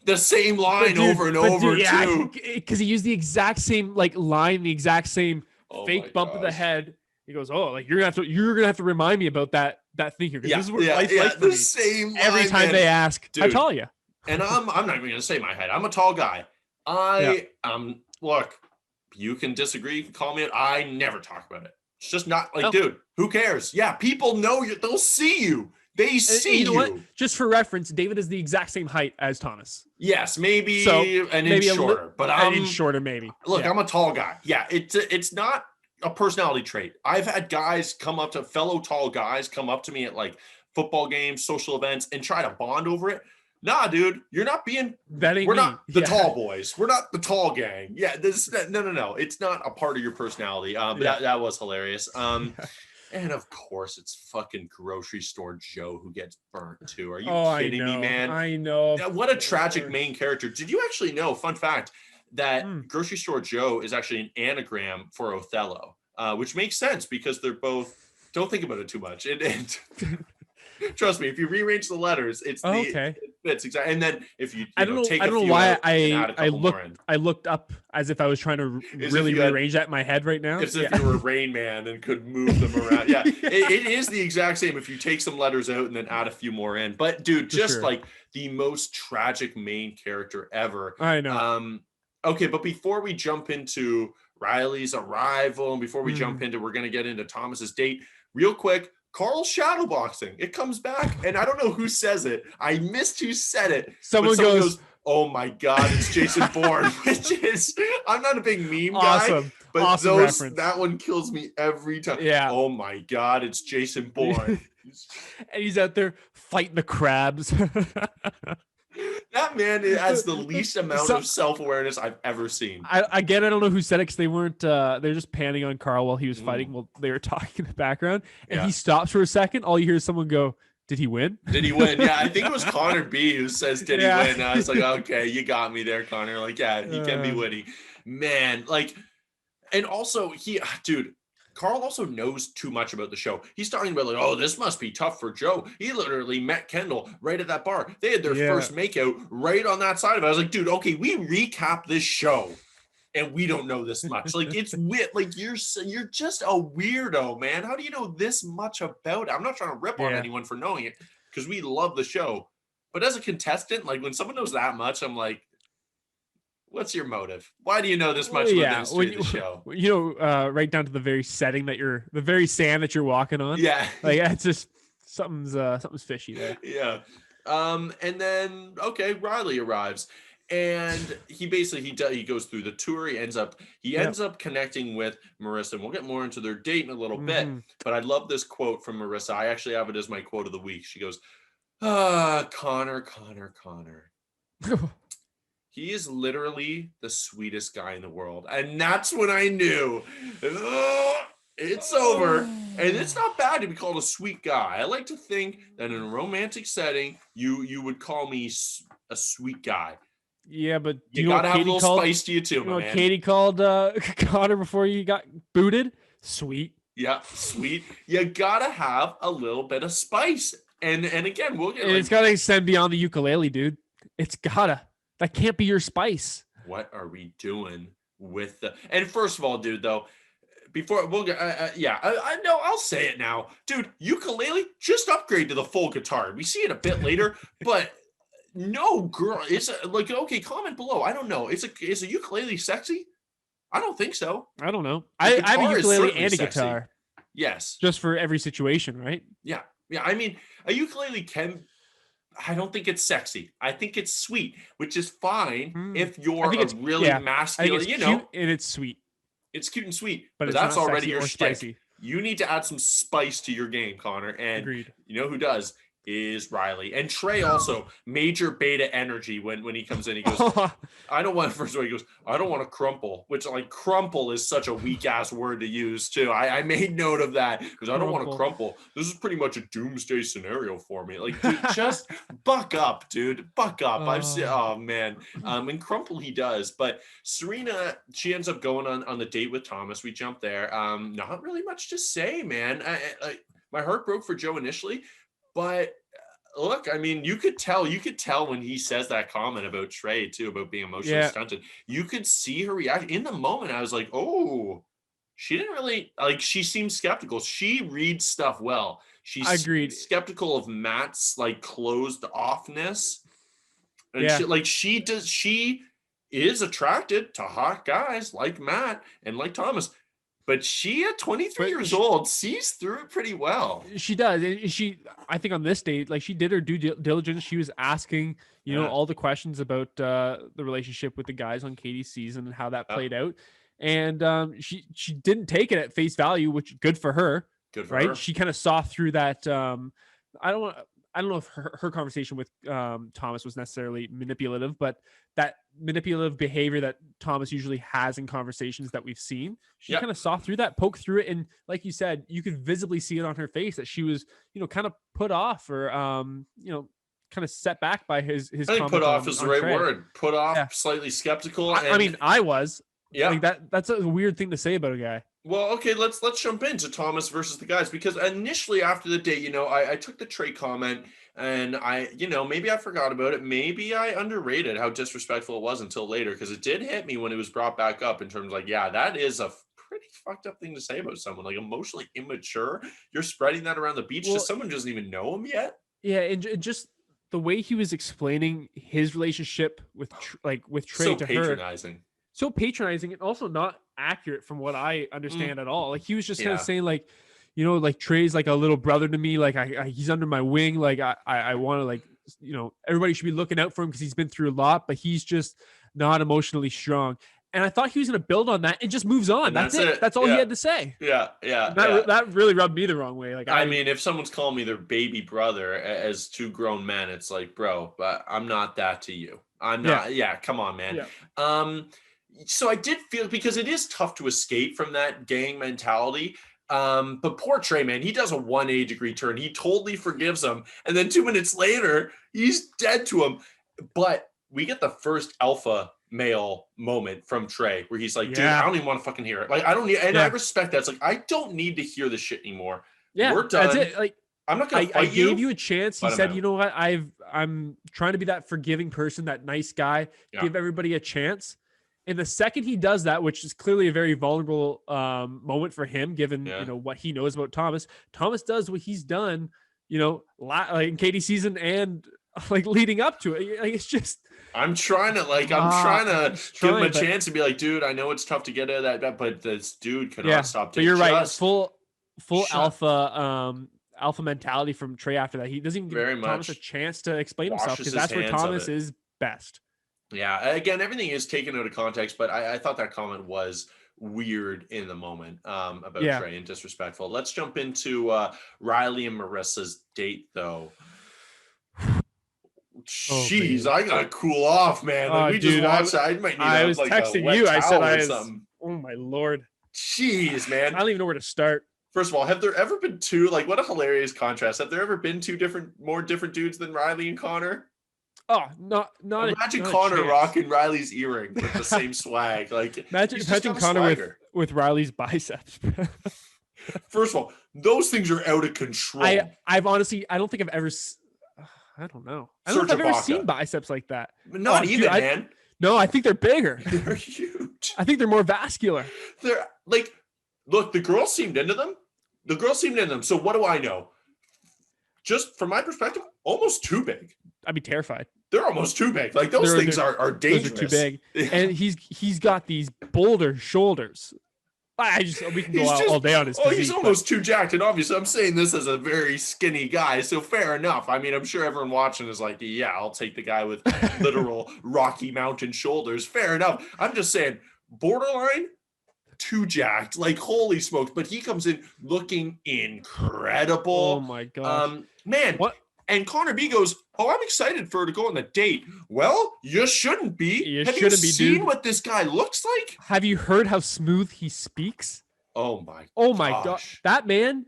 the same line over and over, too. Because he used the exact same line, the exact same fake bump of the head. He goes, "Oh, like you're gonna have to remind me about that thing here." This is what life's like for me. Same line, every time they ask, "How tall are you?" And I'm not even gonna say my height. I'm a tall guy. Look, you can disagree, you can call me it. I never talk about it. It's just not like, dude, who cares? Yeah, people know you. They'll see you. They see you. What? Just for reference, David is the exact same height as Thomas. Yes, maybe an inch shorter, but I'm an inch shorter, maybe. Look, I'm a tall guy. Yeah, it's not a personality trait. I've had guys fellow tall guys come up to me at like football games, social events, and try to bond over it. Nah, dude, you're not being. We're not the tall boys. We're not the tall gang. Yeah, no. It's not a part of your personality. But that was hilarious. And of course, it's fucking grocery store Joe who gets burnt too. Are you kidding me, man? I know. What a tragic main character. Did you actually know? Fun fact that grocery store Joe is actually an anagram for Othello, which makes sense because they're both. Don't think about it too much. And trust me, if you rearrange the letters, it's it's exactly. And then if you I don't know why I looked up as if I was trying to really rearrange that in my head right now. As if you were Rain Man and could move them around. Yeah, it is the exact same if you take some letters out and then add a few more in. But dude, just like the most tragic main character ever. I know. Okay, but before we jump into Riley's arrival and before we jump into, we're gonna get into Thomas's date real quick. Karl's shadowboxing. It comes back, and I don't know who says it. I missed who said it. Someone goes, "Oh my God, it's Jason Bourne," which is, I'm not a big meme guy, but reference. That one kills me every time. Yeah. Oh my God, it's Jason Bourne. And he's out there fighting the crabs. That man has the least amount of self-awareness I've ever seen. Again, I don't know who said it because they weren't. They're just panning on Karl while he was fighting. While they were talking in the background, and he stops for a second. All you hear is someone go, "Did he win? Did he win?" Yeah, I think it was Connor B who says, "Did he win?" And I was like, "Okay, you got me there, Connor." Like, yeah, he can be witty, man. Like, and also dude. Karl also knows too much about the show. He's talking about like, oh, this must be tough for Joe. He literally met Kendall right at that bar. They had their first makeout right on that side of it. I was like, dude, okay, we recap this show and we don't know this much. Like, it's like you're just a weirdo, man. How do you know this much about it? I'm not trying to rip on anyone for knowing it because we love the show. But as a contestant, like when someone knows that much, I'm like, what's your motive? Why do you know this much about the history of the show? Right down to the very setting the very sand that you're walking on. Yeah. Like, it's just something's fishy there. Yeah. And then, Riley arrives and he goes through the tour. He ends up connecting with Maurissa, and we'll get more into their date in a little bit. But I love this quote from Maurissa. I actually have it as my quote of the week. She goes, Connor. He is literally the sweetest guy in the world. And that's when I knew it's over. And it's not bad to be called a sweet guy. I like to think that in a romantic setting, you would call me a sweet guy. Yeah, but you gotta have a little spice to you too, my man. Katie called Connor before you got booted? Sweet. Yeah, sweet. You gotta have a little bit of spice. And again, we'll get. It's gotta extend beyond the ukulele, dude. It's gotta. That can't be your spice. What are we doing with the? And first of all, dude, though, before we'll get, I know I'll say it now, dude. Ukulele, just upgrade to the full guitar. We see it a bit later, but no, girl, it's like, okay, comment below. I don't know. Is a ukulele sexy? I don't think so. I don't know. I have a ukulele and a guitar. Yes, just for every situation, right? Yeah. I mean, a ukulele can. I don't think it's sexy. I think it's sweet, which is fine if you're really masculine. I think it's cute and it's sweet. It's cute and sweet, but that's already your shtick. You need to add some spice to your game, Connor. And you know who does? Is Riley. And Trey also, major beta energy when he comes in. He goes, I don't want to crumple, which like crumple is such a weak ass word to use too. I made note of that because I don't want to crumple. This is pretty much a doomsday scenario for me. Like, dude, just buck up, dude. Buck up. I've seen, oh man. And crumple he does. But Serena, she ends up going on the date with Thomas. We jump there. Not really much to say, man. My heart broke for Joe initially. But look, I mean, you could tell when he says that comment about Trey too, about being emotionally stunted. You could see her reaction in the moment. I was like, oh, she didn't really like. She seems skeptical. She reads stuff well. She's skeptical of Matt's like closed offness, and she is attracted to hot guys like Matt and like Thomas. But she, at 23 years old, sees through it pretty well. She does. I think on this date, like she did her due diligence. She was asking, all the questions about the relationship with the guys on Katie's season and how that played out. And she didn't take it at face value, which good for her. Good for her. She kind of saw through that. I don't know if her conversation with Thomas was necessarily manipulative, but that manipulative behavior that Thomas usually has in conversations that we've seen, she kind of saw through that, poked through it. And like you said, you could visibly see it on her face that she was, kind of put off or, kind of set back by his I think put off is the right word. Put off, slightly skeptical. I mean, I was. Yeah. Like that's a weird thing to say about a guy. Well, okay, let's jump into Thomas versus the guys, because initially after the date, I took the Trey comment and maybe I forgot about it. Maybe I underrated how disrespectful it was until later, because it did hit me when it was brought back up in terms of like, yeah, that is a pretty fucked up thing to say about someone, like emotionally immature. You're spreading that around the beach to someone who doesn't even know him yet. Yeah, and just the way he was explaining his relationship with Trey so to patronizing. her. So patronizing and also not accurate from what I understand at all. Like he was just kind of saying like, like Trey's like a little brother to me. Like he's under my wing. Like I want to like, everybody should be looking out for him because he's been through a lot, but he's just not emotionally strong. And I thought he was going to build on that and just moves on. And that's it. That's all he had to say. Yeah. That really rubbed me the wrong way. Like I mean, if someone's calling me their baby brother as two grown men, it's like, bro, but I'm not that to you. I'm not. Yeah, come on, man. Yeah. So I did feel, because it is tough to escape from that gang mentality. But poor Trey, man, he does a 180-degree turn. He totally forgives him. And then 2 minutes later, he's dead to him. But we get the first alpha male moment from Trey where he's like, dude, I don't even want to fucking hear it. Like, I don't need, and I respect that. It's like, I don't need to hear this shit anymore. Yeah, we're done. That's it. Like, I'm not going to fight you. I gave you a chance. He said, you know what? I'm trying to be that forgiving person, that nice guy, give everybody a chance. And the second he does that, which is clearly a very vulnerable moment for him, given what he knows about Thomas does what he's done, like in Katie's season and like leading up to it. Like, it's just, I'm trying to give him a chance and be like, dude, I know it's tough to get out of that, but this dude cannot stop. But you're right. Full alpha mentality from Trey after that. He doesn't even give Thomas a chance to explain himself, because that's where Thomas is best. Yeah, again, everything is taken out of context, but I thought that comment was weird in the moment about Trey and disrespectful. Let's jump into Riley and Maurissa's date, though. Jeez, I gotta cool off, man. Like, just watched that. I might need I was like texting a you. I said, oh my Lord. Jeez, man. I don't even know where to start. First of all, have there ever been two? Like, what a hilarious contrast. Have there ever been more different dudes than Riley and Connor? Oh, not imagine Connor rocking Riley's earring with the same swag. Like, imagine Connor with Riley's biceps. First of all, those things are out of control. I've honestly, I don't think I've ever. I don't know. I don't think I've ever seen biceps like that. Not even, man. No, I think they're bigger. They're huge. I think they're more vascular. They're like, look, the girls seemed into them. So what do I know? Just from my perspective, almost too big. I'd be terrified. They're almost too big. Like, those things are dangerous. Those are too big. And he's got these boulder shoulders. We can go out all day on his physique. He's almost too jacked. And obviously, I'm saying this as a very skinny guy, so fair enough. I mean, I'm sure everyone watching is like, yeah, I'll take the guy with literal Rocky Mountain shoulders. Fair enough. I'm just saying, borderline, too jacked. Like, holy smokes. But he comes in looking incredible. Oh, my gosh. Man. What? And Connor B goes, I'm excited for her to go on the date. Well, you shouldn't be. Have you seen what this guy looks like? Have you heard how smooth he speaks? Oh my gosh. That man,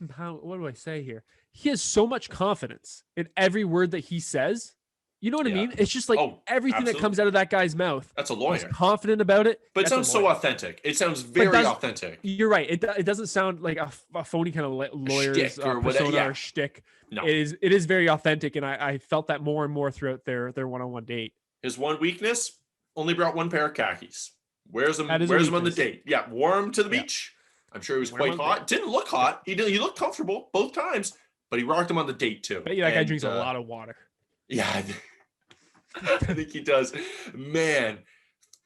what do I say here? He has so much confidence in every word that he says. You know what I mean? It's just like everything that comes out of that guy's mouth. That's a lawyer. He's confident about it. But it sounds so authentic. It sounds very authentic. You're right. It doesn't sound like a phony kind of lawyer's shtick or persona or shtick. No. It is very authentic, and I felt that more and more throughout their one-on-one date. His one weakness, only brought one pair of khakis. Wears them on the date. Yeah, wore him to the beach. I'm sure he was quite hot. Didn't look hot. He looked comfortable both times, but he rocked him on the date too. But that guy drinks a lot of water. Yeah, I think he does. Man,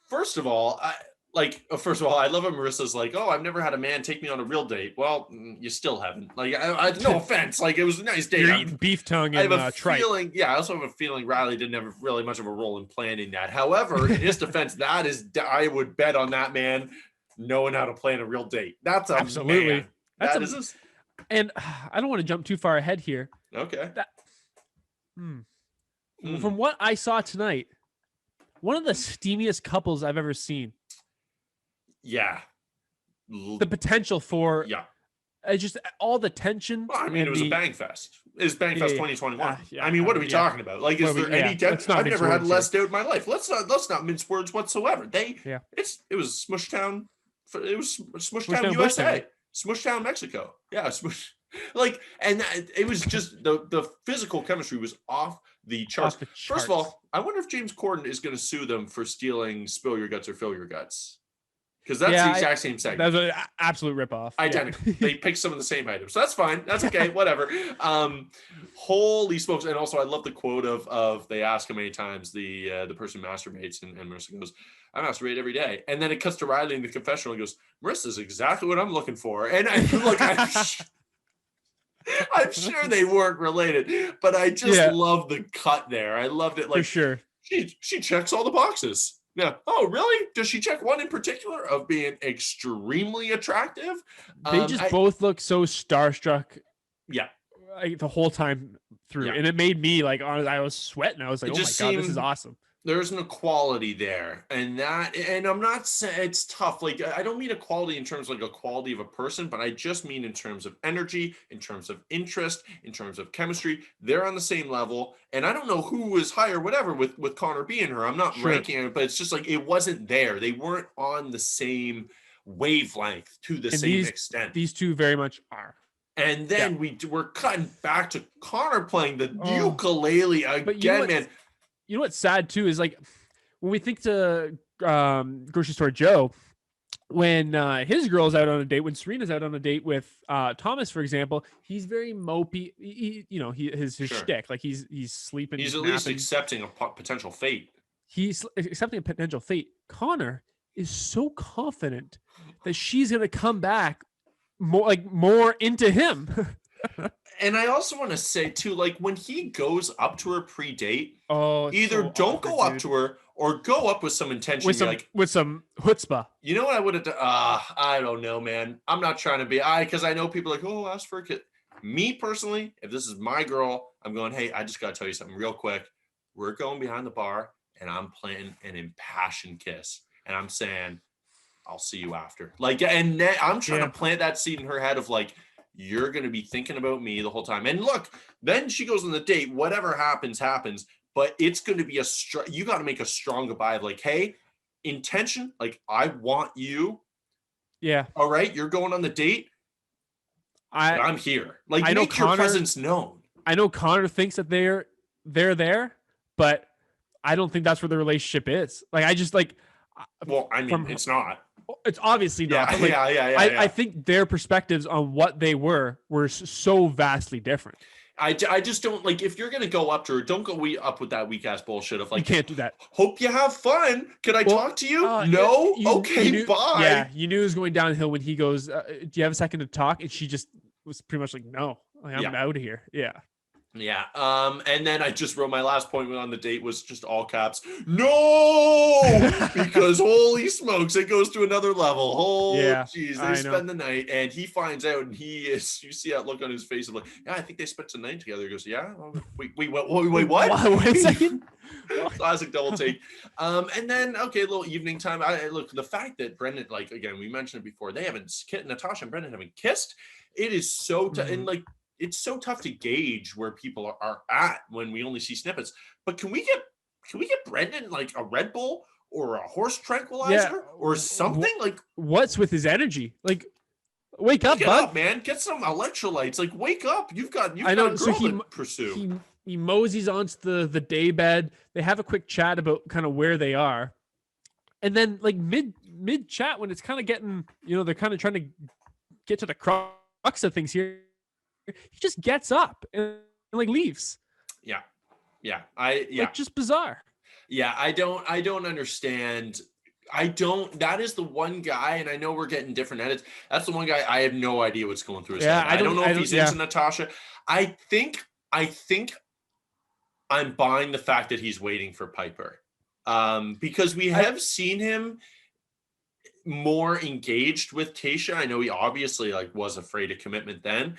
first of all, I love how Marissa's like, I've never had a man take me on a real date. Well, you still haven't. Like, I no offense. Like, it was a nice date. You're eating beef tongue and feeling. Yeah, I also have a feeling Riley didn't have really much of a role in planning that. However, in his defense, I would bet on that man knowing how to plan a real date. That's a absolutely. Man. And I don't want to jump too far ahead here. Okay. From what I saw tonight, one of the steamiest couples I've ever seen. Yeah. The potential for just all the tension. Well, I mean, it was a bang fest. It's Bang Fest 2021. I mean, what are we talking about? Like, is there any doubt? I've never had less doubt in my life. Let's not mince words whatsoever. It was Smushtown. It was Smushtown, USA. Smushtown, Mexico. Yeah, and it was just the physical chemistry was off the charts. First of all, I wonder if James Corden is going to sue them for stealing "Spill Your Guts" or "Fill Your Guts." Because that's the exact same segment. That was an absolute ripoff. Identical. They picked some of the same items. So that's fine. That's okay. Whatever. Holy smokes. And also I love the quote of they ask how many times the person masturbates and Maurissa goes, I masturbate every day. And then it cuts to Riley in the confessional and goes, Marissa's exactly what I'm looking for. And I'm sure they weren't related, but I just love the cut there. I loved it. Like, for sure. She checks all the boxes. Yeah. Oh, really? Does she check one in particular of being extremely attractive? They just both look so starstruck. Yeah. The whole time through. And it made me I was sweating. I was like, oh my God, this is awesome. There's an equality there. And I'm not saying it's tough. Like, I don't mean equality in terms of a quality of a person, but I just mean in terms of energy, in terms of interest, in terms of chemistry. They're on the same level. And I don't know who was higher, whatever, with Connor being her. I'm not ranking it, but it's just it wasn't there. They weren't on the same wavelength to the same extent. These two very much are. And then we're cutting back to Connor playing the ukulele again, man. You know what's sad too is when we think to Grocery Store Joe, when his girl's out on a date, when Serena's out on a date with Thomas, for example, he's very mopey. His shtick, he's sleeping. He's at least accepting a potential fate. He's accepting a potential fate. Connor is so confident that she's gonna come back more into him. And I also want to say too, when he goes up to her pre-date, either don't go up to her or go up with some intention. With some chutzpah. You know what I would have done? I don't know, man. I'm not trying to be because I know people ask for a kid. Me personally, if this is my girl, I'm going, hey, I just got to tell you something real quick. We're going behind the bar and I'm planting an impassioned kiss. And I'm saying, I'll see you after. And then I'm trying to plant that seed in her head of you're going to be thinking about me the whole time. And look, then she goes on the date. Whatever happens. But it's going to be you got to make a strong goodbye of hey, intention. I want you. Yeah. All right. You're going on the date. I'm here. I know make your presence known. I know Connor thinks that they're there, but I don't think that's where the relationship is. Well, I mean, it's not. It's obviously not. I think their perspectives on what they were so vastly different. I just don't if you're gonna go up to her, don't go up with that weak ass bullshit of you can't do that. Hope you have fun. Can I talk to you? No. Okay, bye. Yeah, you knew it was going downhill when he goes. Do you have a second to talk? And she just was pretty much no. I'm out of here. Yeah. Yeah. And then I just wrote my last point on the date was just all caps. No, because holy smokes, it goes to another level. Oh, geez, they spend the night, and he finds out, and you see that look on his face of I think they spent the night together. He goes, yeah. Wait, what? Wait a second. Classic double take. And then a little evening time. Look, the fact that Brendan, again, we mentioned it before, they haven't Natasha and Brendan haven't kissed. It is so and it's so tough to gauge where people are at when we only see snippets. But can we get Brendan a Red Bull or a horse tranquilizer or something? What's with his energy? Wake up, bud. Man. Get some electrolytes. Wake up. You've got a girl to pursue. He moseys onto the day bed. They have a quick chat about kind of where they are. And then mid chat when it's kind of getting, they're kind of trying to get to the crux of things here. He just gets up and leaves. Yeah. Just bizarre. Yeah, I don't understand. That is the one guy, and I know we're getting different edits. That's the one guy I have no idea what's going through his head. I don't know if he's into Natasha. I think I'm buying the fact that he's waiting for Piper. Because we have seen him more engaged with Tayshia. I know he obviously like was afraid of commitment then,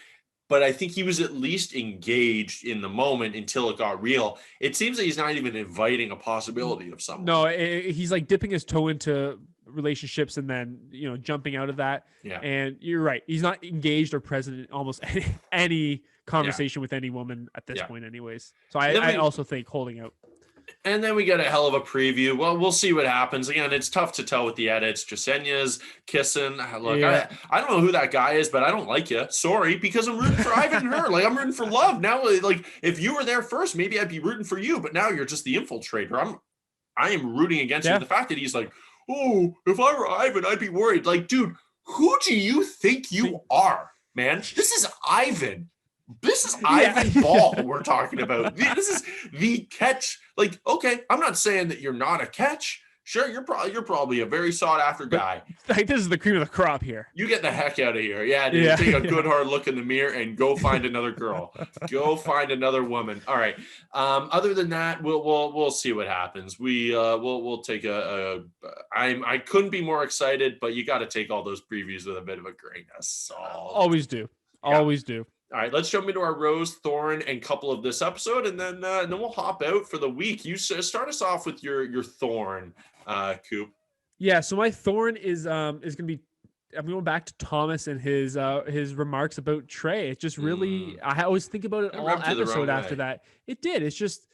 but I think he was at least engaged in the moment until it got real. It seems that he's not even inviting a possibility of someone. No, he's like dipping his toe into relationships and then, you know, jumping out of that. Yeah. And you're right. He's not engaged or present in almost any conversation with any woman at this point anyways. So I also think holding out. And then we get a hell of a preview. Well, we'll see what happens. Again, it's tough to tell with the edits. Jessenia's kissing. Look, I don't know who that guy is, but I don't like you. Sorry, because I'm rooting for Ivan and her. Like, I'm rooting for love. Now, like, if you were there first, maybe I'd be rooting for you. But now you're just the infiltrator. I am rooting against you. The fact that he's like, oh, if I were Ivan, I'd be worried. Like, dude, who do you think you are, man? This is Ivan. This is Ivan Ball we're talking about. This is the catch. Like, okay, I'm not saying that you're not a catch. Sure, you're probably a very sought after guy. Like, this is the cream of the crop here. You get the heck out of here. Yeah, dude. Take a good hard look in the mirror and go find another girl. Go find another woman. All right. Other than that, we'll see what happens. We'll take I couldn't be more excited, but you got to take all those previews with a bit of a grain of salt. Always do. Always do. All right, let's jump into our rose, thorn, and couple of this episode, and then we'll hop out for the week. You start us off with your thorn, Coop. Yeah, so my thorn is gonna be. I'm going back to Thomas and his remarks about Trey. It just really, I always think about it all episode after that. It did. It's just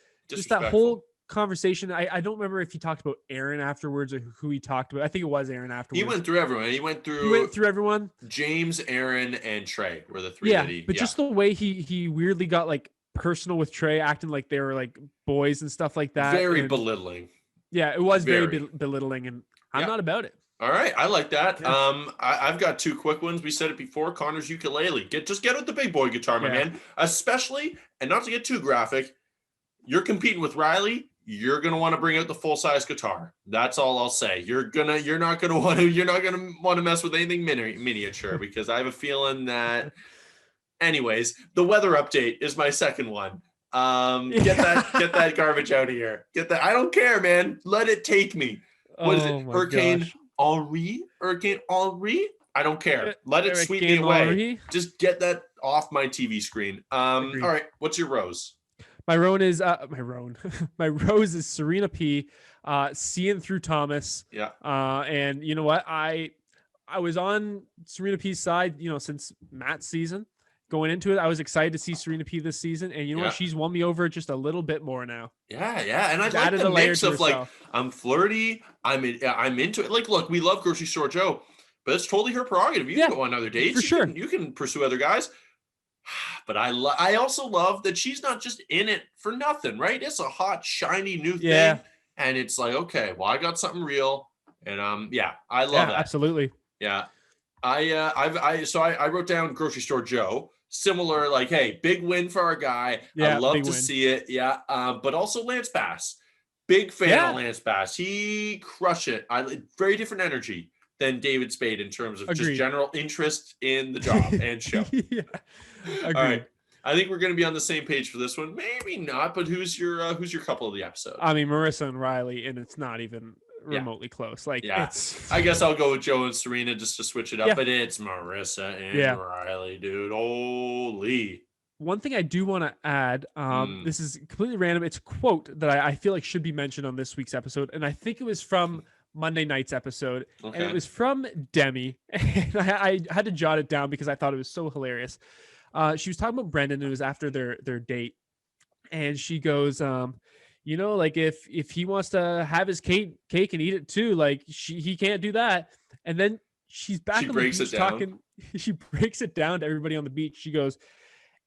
that whole conversation. I don't remember if he talked about Aaron afterwards or who he talked about. I think it was Aaron afterwards. He went through everyone. He went through everyone. James, Aaron, and Trey were the three. Just the way he weirdly got like personal with Trey, acting like they were like boys and stuff like that. Very belittling. Yeah, it was very belittling, and I'm not about it. All right, I like that. Yeah. I've got two quick ones. We said it before. Connor's ukulele. Just get with the big boy guitar, my man. Especially, and not to get too graphic, you're competing with Riley. You're gonna want to bring out the full size guitar. That's all I'll say. You're not gonna want to mess with anything miniature because I have a feeling that. Anyways, the weather update is my second one. Get that garbage out of here. Get that. I don't care, man. Let it take me. What is it? Hurricane Henri? Hurricane Henri? I don't care. Let it sweep me away. Henri? Just get that off my TV screen. All right. What's your rose? My rose is Serena P, seeing through Thomas. Yeah. And you know what? I was on Serena P's side, you know, since Matt's season. Going into it, I was excited to see Serena P this season, and you know what? She's won me over just a little bit more now. Yeah, and I like the mix of like I'm flirty, I'm into it. Like, look, we love Grocery Store Joe, but it's totally her prerogative. You can go on other dates, for sure. You can pursue other guys. But I also love that she's not just in it for nothing, right? It's a hot, shiny new thing, and it's like, okay, well, I got something real, and I love that. Absolutely. Yeah, I wrote down Grocery Store Joe. Similar, like, hey, big win for our guy. I love to see it. Yeah, but also Lance Bass, big fan of Lance Bass. He crushed it. Very different energy than David Spade in terms of just general interest in the job and show. All right, I think we're going to be on the same page for this one. Maybe not, but who's your couple of the episode? I mean, Maurissa and Riley, and it's not even remotely close. Like, it's. I guess I'll go with Joe and Serena just to switch it up, but it's Maurissa and Riley, dude. Holy. One thing I do want to add, this is completely random. It's a quote that I feel like should be mentioned on this week's episode, and I think it was from Monday night's episode, and it was from Demi, and I had to jot it down because I thought it was so hilarious. She was talking about Brendan, and it was after their date, and she goes, you know, like if he wants to have his cake and eat it too, like he can't do that. And then she's back on the beach talking. She breaks it down to everybody on the beach. She goes,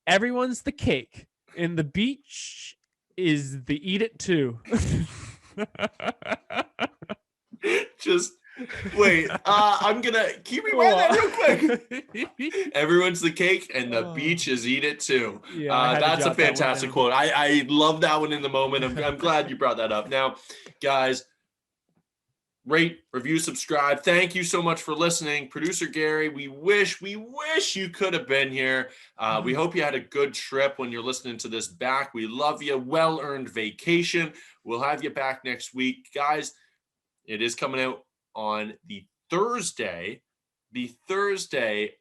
everyone's the cake, and the beach is the eat it too. Just wait. I'm gonna keep rewind that real quick. Everyone's the cake, and the beach is eat it too. Yeah, that's a fantastic quote. I love that one in the moment. I'm glad you brought that up. Now, guys, rate, review, subscribe. Thank you so much for listening. Producer Gary, we wish you could have been here. We hope you had a good trip when you're listening to this back. We love you. Well-earned vacation. We'll have you back next week. Guys, it is coming out on the Thursday,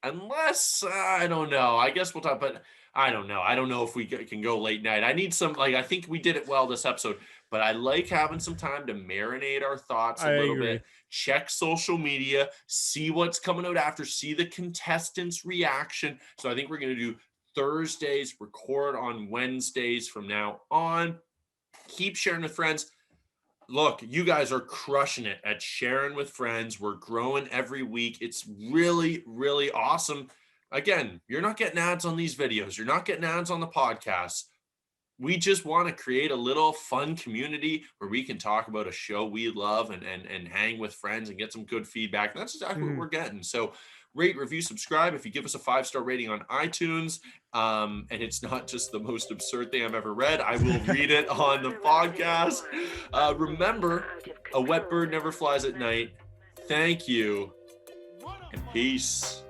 unless I don't know. I guess we'll talk, but I don't know. I don't know if we can go late night. I need some, like, I think we did it well this episode, but I like having some time to marinate our thoughts a little bit, check social media, see what's coming out after, see the contestants' reaction. So I think we're going to do Thursdays, record on Wednesdays from now on. Keep sharing with friends. Look, you guys are crushing it at sharing with friends. We're growing every week. It's really, really awesome. Again, you're not getting ads on these videos. You're not getting ads on the podcast. We just want to create a little fun community where we can talk about a show we love and hang with friends and get some good feedback. And that's exactly what we're getting. So rate, review, subscribe. If you give us a 5-star rating on iTunes, and it's not just the most absurd thing I've ever read, I will read it on the podcast. Remember, a wet bird never flies at night. Thank you, and peace.